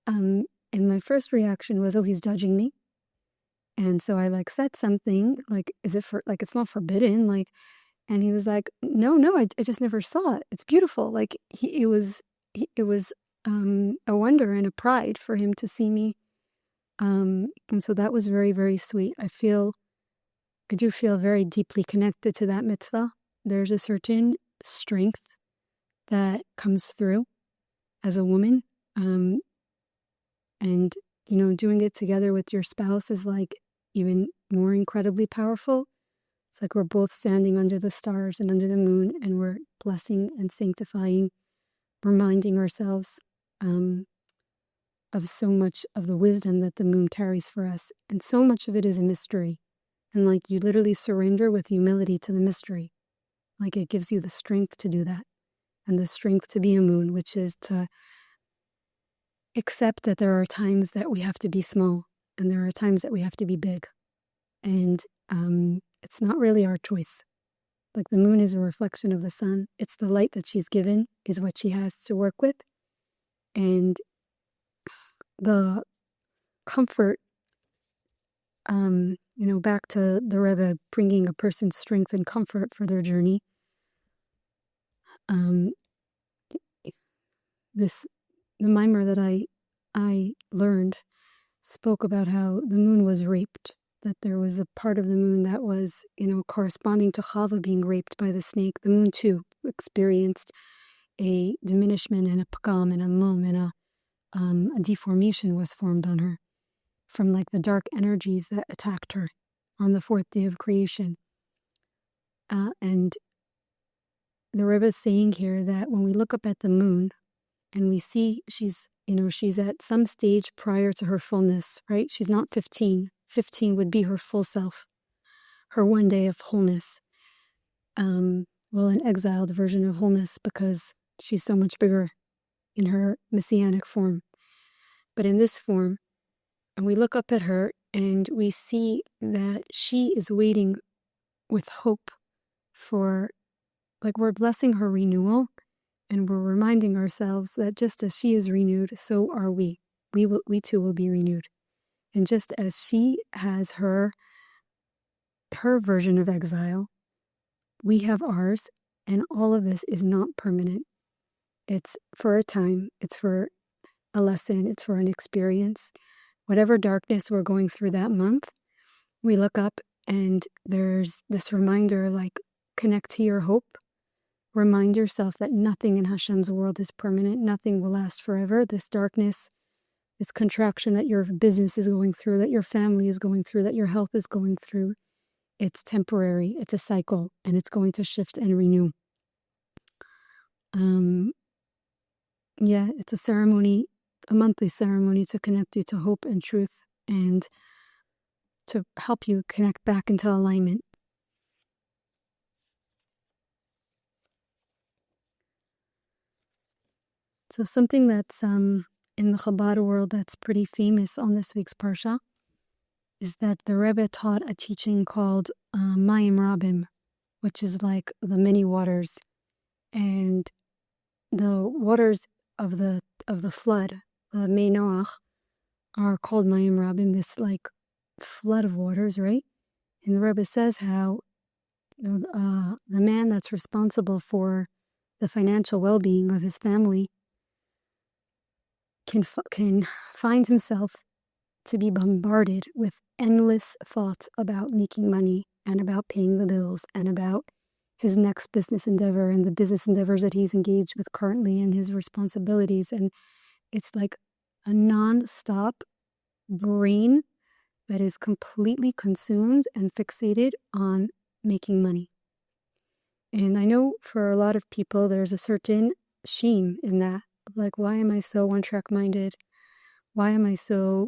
And my first reaction was, oh, he's judging me. And so I said something like, is it it's not forbidden? And he was like, no, I just never saw it. It's beautiful. It was a wonder and a pride for him to see me. And so that was very, very sweet. I do feel very deeply connected to that mitzvah. There's a certain strength that comes through as a woman. And, doing it together with your spouse is even more incredibly powerful. It's like we're both standing under the stars and under the moon, and we're blessing and sanctifying, reminding ourselves of so much of the wisdom that the moon carries for us. And so much of it is a mystery. And you literally surrender with humility to the mystery. It gives you the strength to do that. And the strength to be a moon, which is to accept that there are times that we have to be small, and there are times that we have to be big. And it's not really our choice. The moon is a reflection of the sun. It's the light that she's given is what she has to work with. And the comfort, back to the Rebbe bringing a person's strength and comfort for their journey. The mimer that I learned spoke about how the moon was raped, that there was a part of the moon that was, corresponding to Chava being raped by the snake. The moon too experienced a diminishment and a pagam and a mum and a deformation was formed on her from the dark energies that attacked her on the fourth day of creation. And the Rebbe is saying here that when we look up at the moon and we see she's at some stage prior to her fullness, right? She's not 15. 15 would be her full self, her one day of wholeness. An exiled version of wholeness, because she's so much bigger in her messianic form. But in this form, and we look up at her and we see that she is waiting with hope for, we're blessing her renewal, and we're reminding ourselves that just as she is renewed, so are we. We too will be renewed. And just as she has her version of exile, we have ours, and all of this is not permanent. It's for a time, it's for a lesson, it's for an experience. Whatever darkness we're going through that month, we look up and there's this reminder, connect to your hope. Remind yourself that nothing in Hashem's world is permanent. Nothing will last forever. This darkness, this contraction that your business is going through, that your family is going through, that your health is going through, it's temporary. It's a cycle, and it's going to shift and renew. It's a ceremony, a monthly ceremony to connect you to hope and truth, and to help you connect back into alignment. So something that's in the Chabad world that's pretty famous on this week's Parsha is that the Rebbe taught a teaching called Mayim Rabim, which is the many waters. And the waters of the flood, the Mei Noach, are called Mayim Rabim, this flood of waters, right? And the Rebbe says how the man that's responsible for the financial well-being of his family can find himself to be bombarded with endless thoughts about making money and about paying the bills and about his next business endeavor and the business endeavors that he's engaged with currently and his responsibilities. And it's like a non-stop brain that is completely consumed and fixated on making money. And I know for a lot of people, there's a certain shame in that. Like, why am I so one-track minded? Why am I so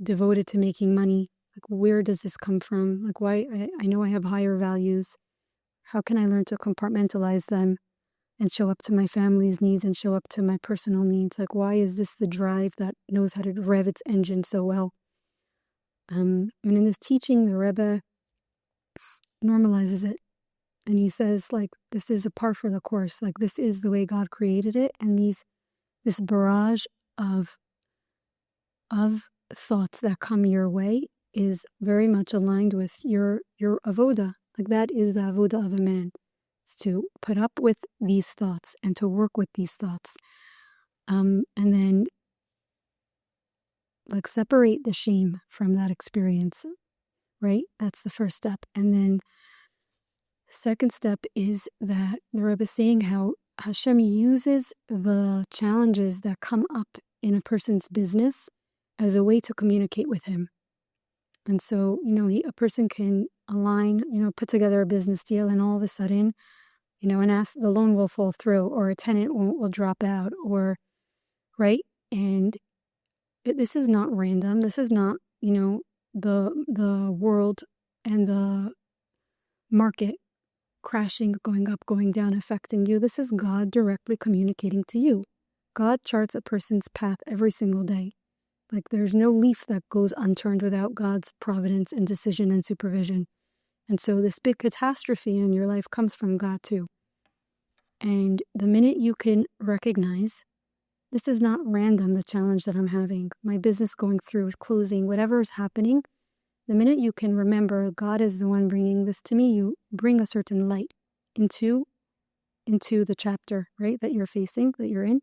devoted to making money? Like, where does this come from? Like, why? I know I have higher values. How can I learn to compartmentalize them and show up to my family's needs and show up to my personal needs? Like, why is this the drive that knows how to rev its engine so well? And in this teaching, the Rebbe normalizes it. And he says, like, this is a par for the course. Like, this is the way God created it. And this barrage of thoughts that come your way is very much aligned with your avoda. Like, that is the avoda of a man. It's to put up with these thoughts and to work with these thoughts. And then, like, separate the shame from that experience, right? That's the first step. And then the second step is that the Rebbe is saying how Hashem uses the challenges that come up in a person's business as a way to communicate with him. And so, a person can align, put together a business deal, and all of a sudden, and ask, the loan will fall through, or a tenant will drop out, or, right? And this is not random. This is not, the world and the market crashing, going up, going down, affecting you. This is God directly communicating to you. God charts a person's path every single day. Like, there's no leaf that goes unturned without God's providence and decision and supervision. And so this big catastrophe in your life comes from God too. And the minute you can recognize, this is not random, the challenge that I'm having, my business going through, closing, whatever is happening, the minute you can remember God is the one bringing this to me, you bring a certain light into the chapter, right, that you're facing, that you're in.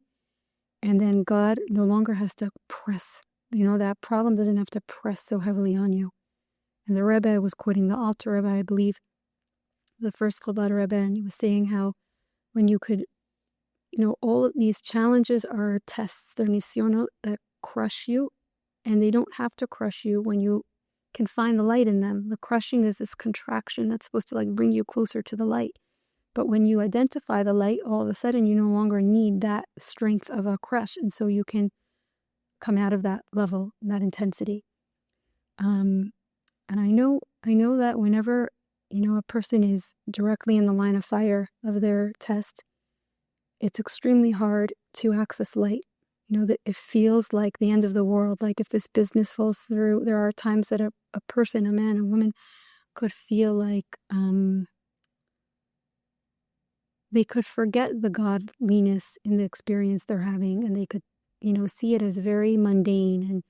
And then God no longer has to press. That problem doesn't have to press so heavily on you. And the Rebbe was quoting the Alter Rebbe, I believe, the first Chabad Rebbe, and he was saying how when you could, all of these challenges are tests, they're nisyonot that crush you, and they don't have to crush you when you can find the light in them. The crushing is this contraction that's supposed to bring you closer to the light. But when you identify the light, all of a sudden you no longer need that strength of a crush, and so you can come out of that level, that intensity. And I know that whenever, a person is directly in the line of fire of their test, it's extremely hard to access light. That it feels like the end of the world. Like, if this business falls through, there are times that a person, a man, a woman, could feel like they could forget the godliness in the experience they're having, and they could, see it as very mundane, and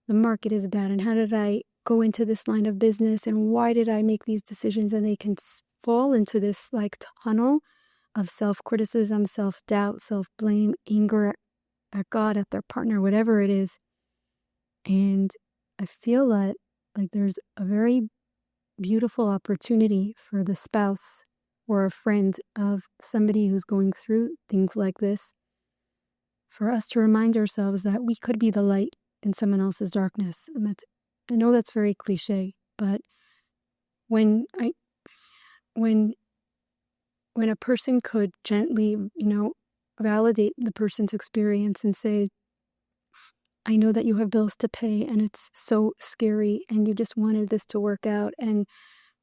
the market is bad, and how did I go into this line of business, and why did I make these decisions? And they can fall into this tunnel of self-criticism, self-doubt, self-blame, anger at God, at their partner, whatever it is. And I feel that there's a very beautiful opportunity for the spouse or a friend of somebody who's going through things like this, for us to remind ourselves that we could be the light in someone else's darkness. And I know that's very cliche, but when a person could gently, validate the person's experience and say, I know that you have bills to pay and it's so scary and you just wanted this to work out, and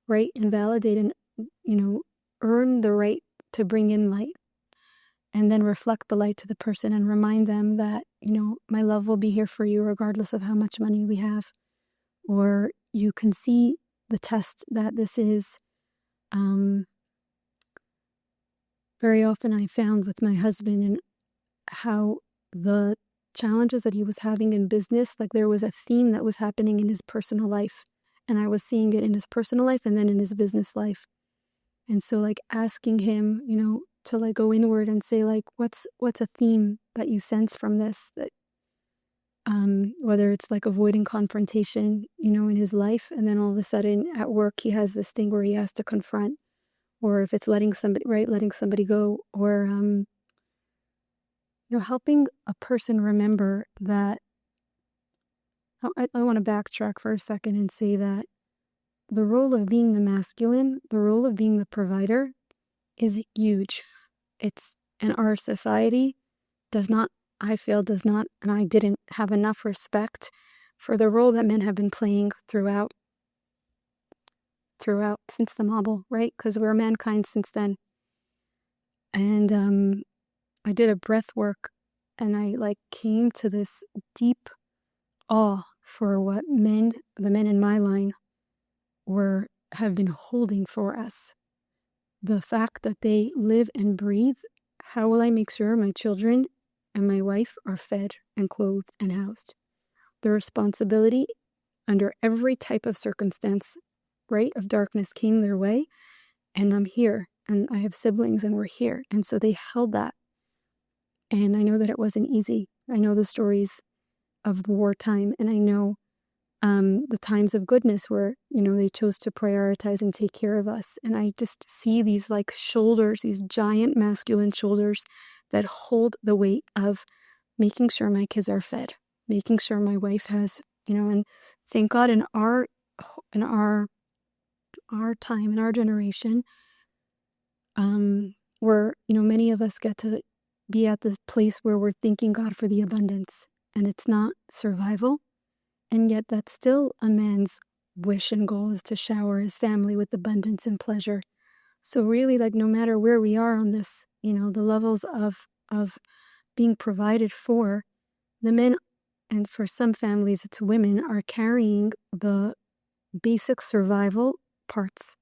right, and validate and, earn the right to bring in light, and then reflect the light to the person and remind them that, my love will be here for you regardless of how much money we have. Or you can see the test that this is. Very often I found with my husband and how the challenges that he was having in business, there was a theme that was happening in his personal life, and I was seeing it in his personal life and then in his business life. And so asking him, to go inward and say, what's a theme that you sense from this, that whether it's avoiding confrontation, in his life, and then all of a sudden at work he has this thing where he has to confront, or if it's letting somebody go, or helping a person remember that. I want to backtrack for a second and say that the role of being the masculine, the role of being the provider, is huge. It's in our society I feel does not, and I didn't have enough respect for the role that men have been playing throughout since the Mabul, right? Because we're mankind since then. And I did a breath work, and I came to this deep awe for what the men in my line have been holding for us. The fact that they live and breathe. How will I make sure my children and my wife are fed and clothed and housed? The responsibility under every type of circumstance, right, of darkness came their way, and I'm here, and I have siblings, and we're here. And so they held that. And I know that it wasn't easy. I know the stories of wartime, and I know the times of goodness where, they chose to prioritize and take care of us. And I just see these shoulders, these giant masculine shoulders that hold the weight of making sure my kids are fed, making sure my wife has, and thank God in our time, in our generation, where, many of us get to be at the place where we're thanking God for the abundance, and it's not survival. And yet that's still a man's wish and goal, is to shower his family with abundance and pleasure. So really, no matter where we are on this, the levels of being provided for, the men, and for some families it's women, are carrying the basic survival parts,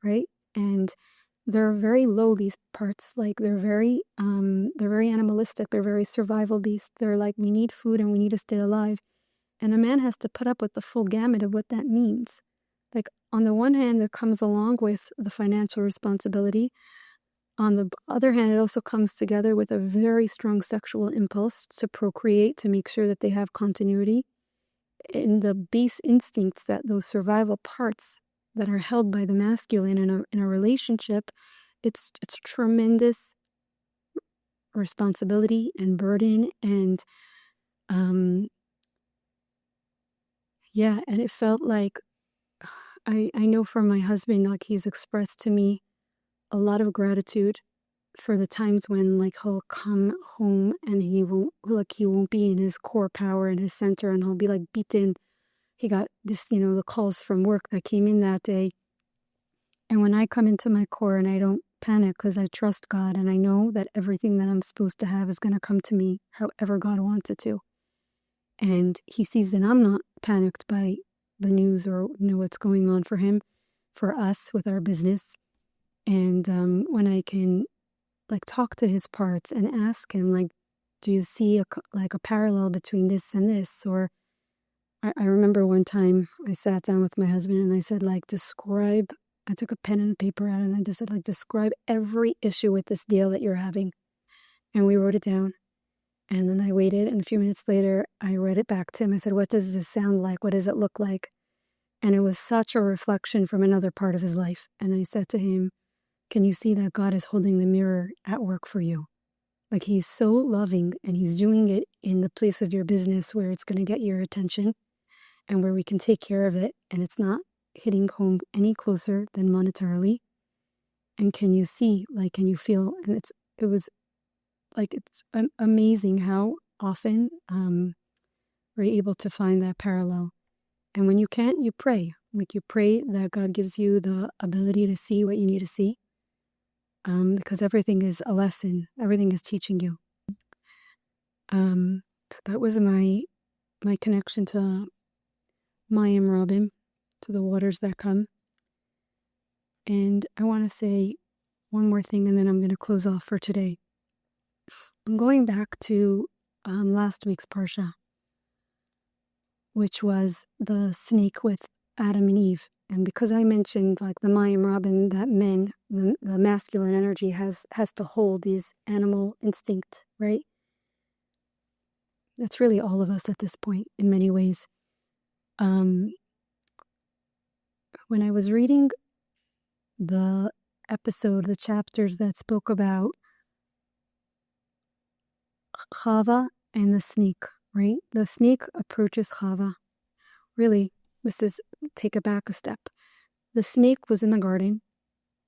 right? And they're very low, these parts. They're very animalistic. They're very survival based. They're we need food and we need to stay alive. And a man has to put up with the full gamut of what that means. On the one hand, it comes along with the financial responsibility. On the other hand, it also comes together with a very strong sexual impulse to procreate, to make sure that they have continuity. In the base instincts that those survival parts that are held by the masculine in a relationship, it's tremendous responsibility and burden, and and it felt like, I know from my husband, he's expressed to me a lot of gratitude for the times when he'll come home and he won't be in his core power, in his center, and he'll be beaten. He got this, the calls from work that came in that day. And when I come into my core and I don't panic, because I trust God and I know that everything that I'm supposed to have is going to come to me however God wants it to. And he sees that I'm not panicked by the news or what's going on for him, for us with our business. And when I can talk to his parts and ask him, do you see a parallel between this and this? Or I remember one time I sat down with my husband and I said, describe. I took a pen and paper out and I just said, describe every issue with this deal that you're having. And we wrote it down. And then I waited, and a few minutes later, I read it back to him. I said, what does this sound like? What does it look like? And it was such a reflection from another part of his life. And I said to him, can you see that God is holding the mirror at work for you? He's so loving, and he's doing it in the place of your business where it's going to get your attention and where we can take care of it. And it's not hitting home any closer than monetarily. And can you see, can you feel? And it was it's amazing how often we're able to find that parallel. And when you can't, you pray. You pray that God gives you the ability to see what you need to see. Because everything is a lesson. Everything is teaching you. So that was my connection to Mayim Rabim, to the waters that come. And I want to say one more thing, and then I'm going to close off for today. I'm going back to last week's Parsha, which was the snake with Adam and Eve. And because I mentioned the Mayim Rabim, that men, the masculine energy has to hold these animal instincts, right? That's really all of us at this point in many ways. When I was reading the episode, the chapters that spoke about Chava and the snake, right? The snake approaches Chava. Really, take it back a step. The snake was in the garden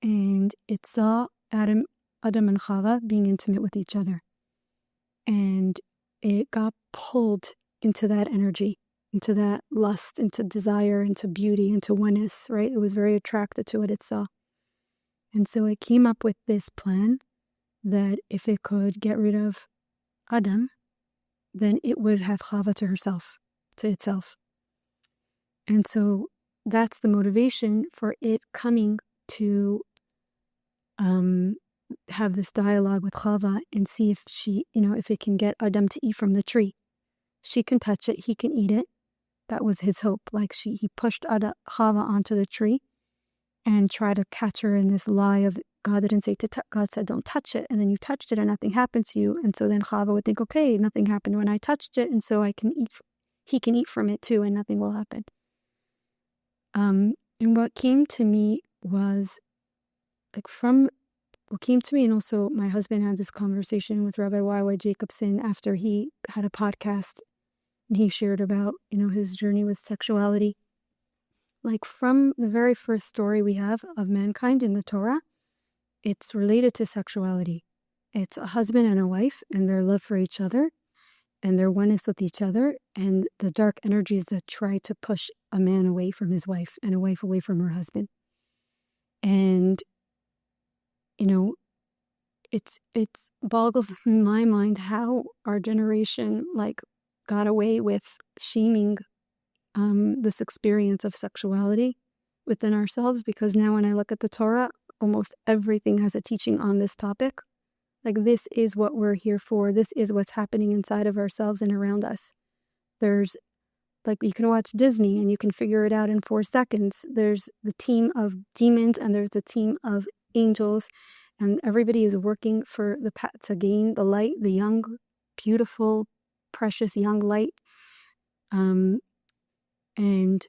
and it saw Adam and Chava being intimate with each other. And it got pulled into that energy, into that lust, into desire, into beauty, into oneness, right? It was very attracted to what it saw. And so it came up with this plan that if it could get rid of Adam, then it would have Chava to itself. And so that's the motivation for it coming to have this dialogue with Chava and see if if it can get Adam to eat from the tree. She can touch it, he can eat it. That was his hope. Like he pushed Chava onto the tree and tried to catch her in this lie of God didn't say God said don't touch it, and then you touched it and nothing happened to you. And so then Chava would think, okay, nothing happened when I touched it, and so he can eat from it too, and nothing will happen. And what came to me was what came to me, and also my husband had this conversation with Rabbi Y.Y. Jacobson after he had a podcast, and he shared about, his journey with sexuality. Like from the very first story we have of mankind in the Torah, it's related to sexuality. It's a husband and a wife and their love for each other and their oneness with each other and the dark energies that try to push a man away from his wife and a wife away from her husband. And, it's boggles in my mind how our generation got away with shaming this experience of sexuality within ourselves, because now when I look at the Torah, almost everything has a teaching on this topic. Like, this is what we're here for. This is what's happening inside of ourselves and around us. There's, you can watch Disney and you can figure it out in 4 seconds. There's the team of demons and there's the team of angels, and everybody is working to gain the light, the young, beautiful, precious young light. And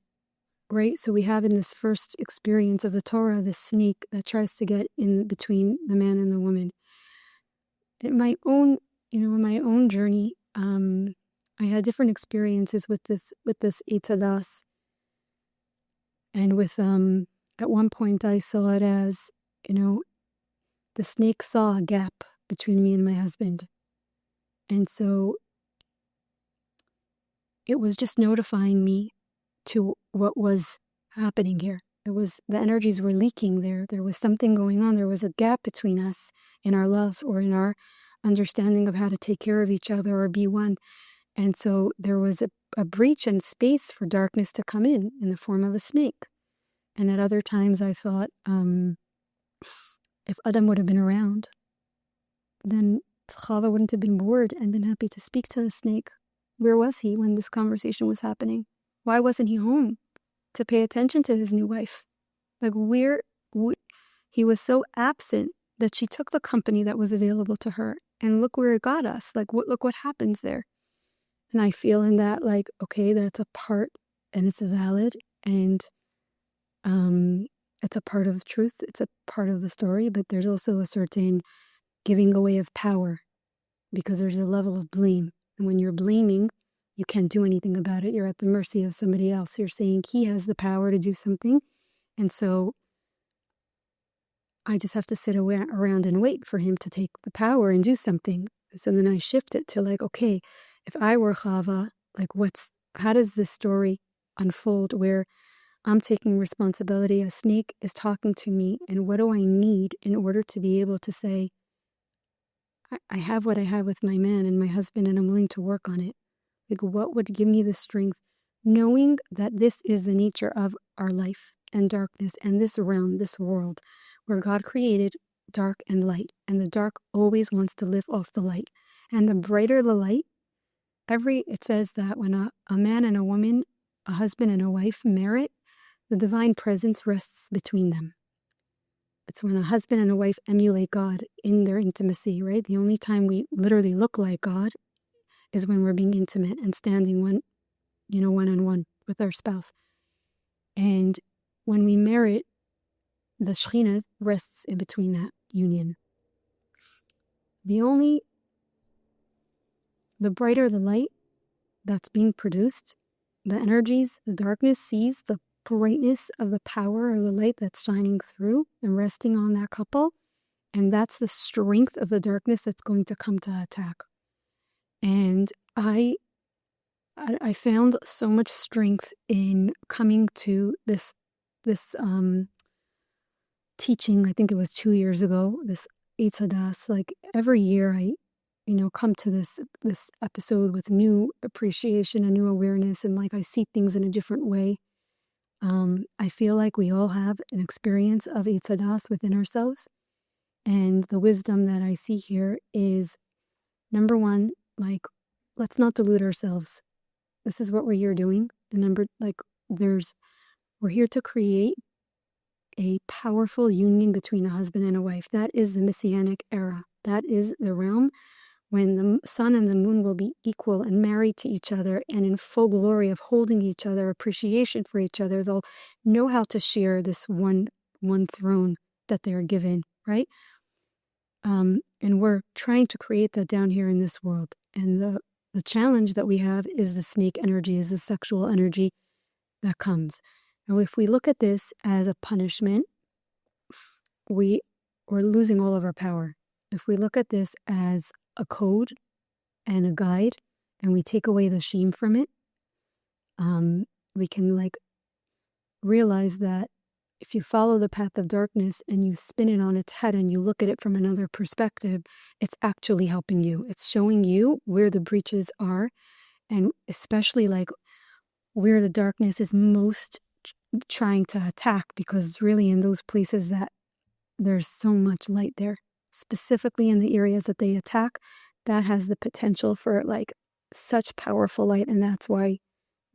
right, so we have in this first experience of the Torah, this snake that tries to get in between the man and the woman. In my own journey, I had different experiences with this Eitzadas. And with, at one point I saw it as, the snake saw a gap between me and my husband. And so it was just notifying me to what was happening here. The energies were leaking there. There was something going on. There was a gap between us in our love or in our understanding of how to take care of each other or be one. And so there was a breach and space for darkness to come in the form of a snake. And at other times I thought, if Adam would have been around, then Chava wouldn't have been bored and been happy to speak to the snake. Where was he when this conversation was happening? Why wasn't he home to pay attention to his new wife? He was so absent that she took the company that was available to her, and look where it got us. Look what happens there. And I feel in that, okay, that's a part, and it's valid, and it's a part of truth. It's a part of the story, but there's also a certain giving away of power, because there's a level of blame. And when you're blaming, you can't do anything about it. You're at the mercy of somebody else. You're saying he has the power to do something. And so I just have to sit around and wait for him to take the power and do something. So then I shift it to okay, if I were Chava, how does this story unfold where I'm taking responsibility? A snake is talking to me, and what do I need in order to be able to say, I have what I have with my man and my husband, and I'm willing to work on it. What would give me the strength, knowing that this is the nature of our life and darkness and this realm, this world, where God created dark and light, and the dark always wants to live off the light. And the brighter the light, it says that when a man and a woman, a husband and a wife merit, the divine presence rests between them. It's when a husband and a wife emulate God in their intimacy, right? The only time we literally look like God is when we're being intimate and standing one-on-one with our spouse. And when we merit, the Shekhinah rests in between that union. The brighter the light that's being produced, the energies, the darkness sees the brightness of the power or the light that's shining through and resting on that couple. And that's the strength of the darkness that's going to come to attack. And I found so much strength in coming to this teaching. I think it was 2 years ago, this Eitz Hadas. Like every year I come to this episode with new appreciation and new awareness, and like I see things in a different way. I feel like we all have an experience of Eitz Hadas within ourselves, and the wisdom that I see here is, number one, like, let's not delude ourselves. This is what we're here doing. And we're here to create a powerful union between a husband and a wife. That is the Messianic era. That is the realm when the sun and the moon will be equal and married to each other and in full glory of holding each other, appreciation for each other. They'll know how to share this one throne that they're given, right? And we're trying to create that down here in this world. And the challenge that we have is the snake energy, is the sexual energy that comes. Now, if we look at this as a punishment, we're losing all of our power. If we look at this as a code and a guide, and we take away the shame from it, we can realize that if you follow the path of darkness and you spin it on its head and you look at it from another perspective, it's actually helping you. It's showing you where the breaches are, and especially where the darkness is most trying to attack, because it's really in those places that there's so much light there. Specifically in the areas that they attack, that has the potential for such powerful light, and that's why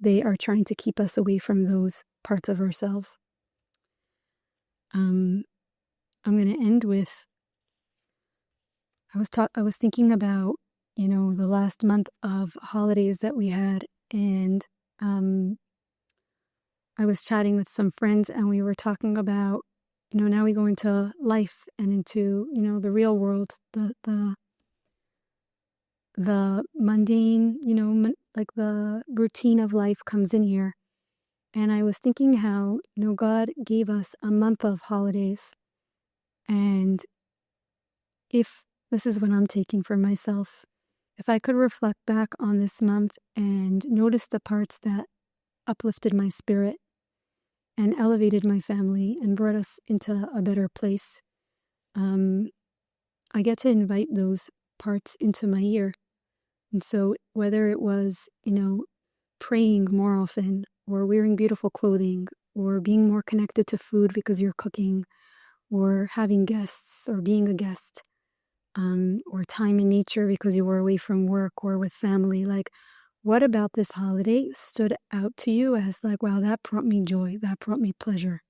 they are trying to keep us away from those parts of ourselves. I'm going to end with, I was thinking about, the last month of holidays that we had, and I was chatting with some friends, and we were talking about, now we go into life and into, the real world, the mundane, the routine of life comes in here. And I was thinking how, God gave us a month of holidays. And if this is what I'm taking for myself, if I could reflect back on this month and notice the parts that uplifted my spirit and elevated my family and brought us into a better place, I get to invite those parts into my year. And so whether it was, praying more often, or wearing beautiful clothing, or being more connected to food because you're cooking, or having guests, or being a guest, or time in nature because you were away from work or with family, what about this holiday stood out to you as wow, that brought me joy, that brought me pleasure?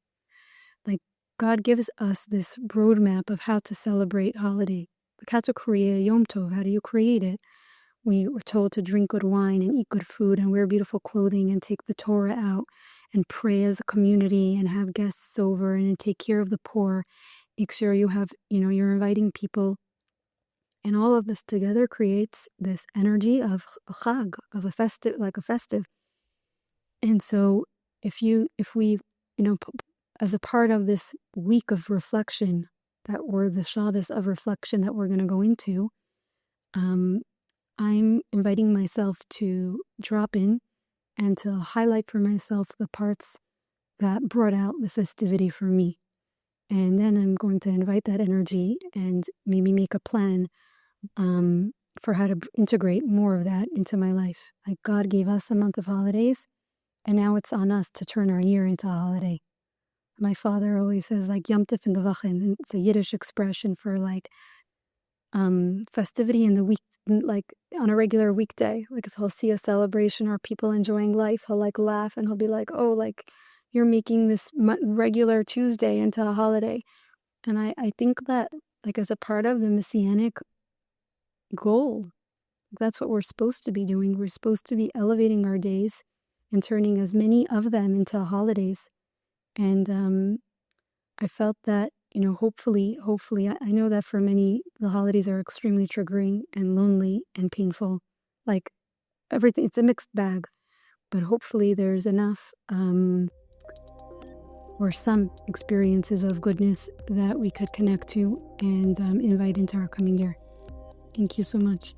God gives us this roadmap of how to celebrate holiday, how to create a Yom Tov. How do you create it? We were told to drink good wine and eat good food and wear beautiful clothing and take the Torah out and pray as a community and have guests over and take care of the poor. Make sure you have, you're inviting people. And all of this together creates this energy of a chag, of a festive, a festive. And so if we, as a part of this week of reflection, that we're the Shabbos of reflection that we're going to go into, I'm inviting myself to drop in and to highlight for myself the parts that brought out the festivity for me. And then I'm going to invite that energy and maybe make a plan for how to integrate more of that into my life. God gave us a month of holidays, and now it's on us to turn our year into a holiday. My father always says Yom Tif in the Wachen. It's a Yiddish expression for festivity in the week, on a regular weekday. If he'll see a celebration or people enjoying life, he'll laugh and he'll be oh, you're making this regular Tuesday into a holiday. And I think that as a part of the Messianic goal, that's what we're supposed to be doing. We're supposed to be elevating our days and turning as many of them into holidays. And I felt that, hopefully, I know that for many, the holidays are extremely triggering and lonely and painful. Like everything, it's a mixed bag, but hopefully there's enough or some experiences of goodness that we could connect to and invite into our coming year. Thank you so much.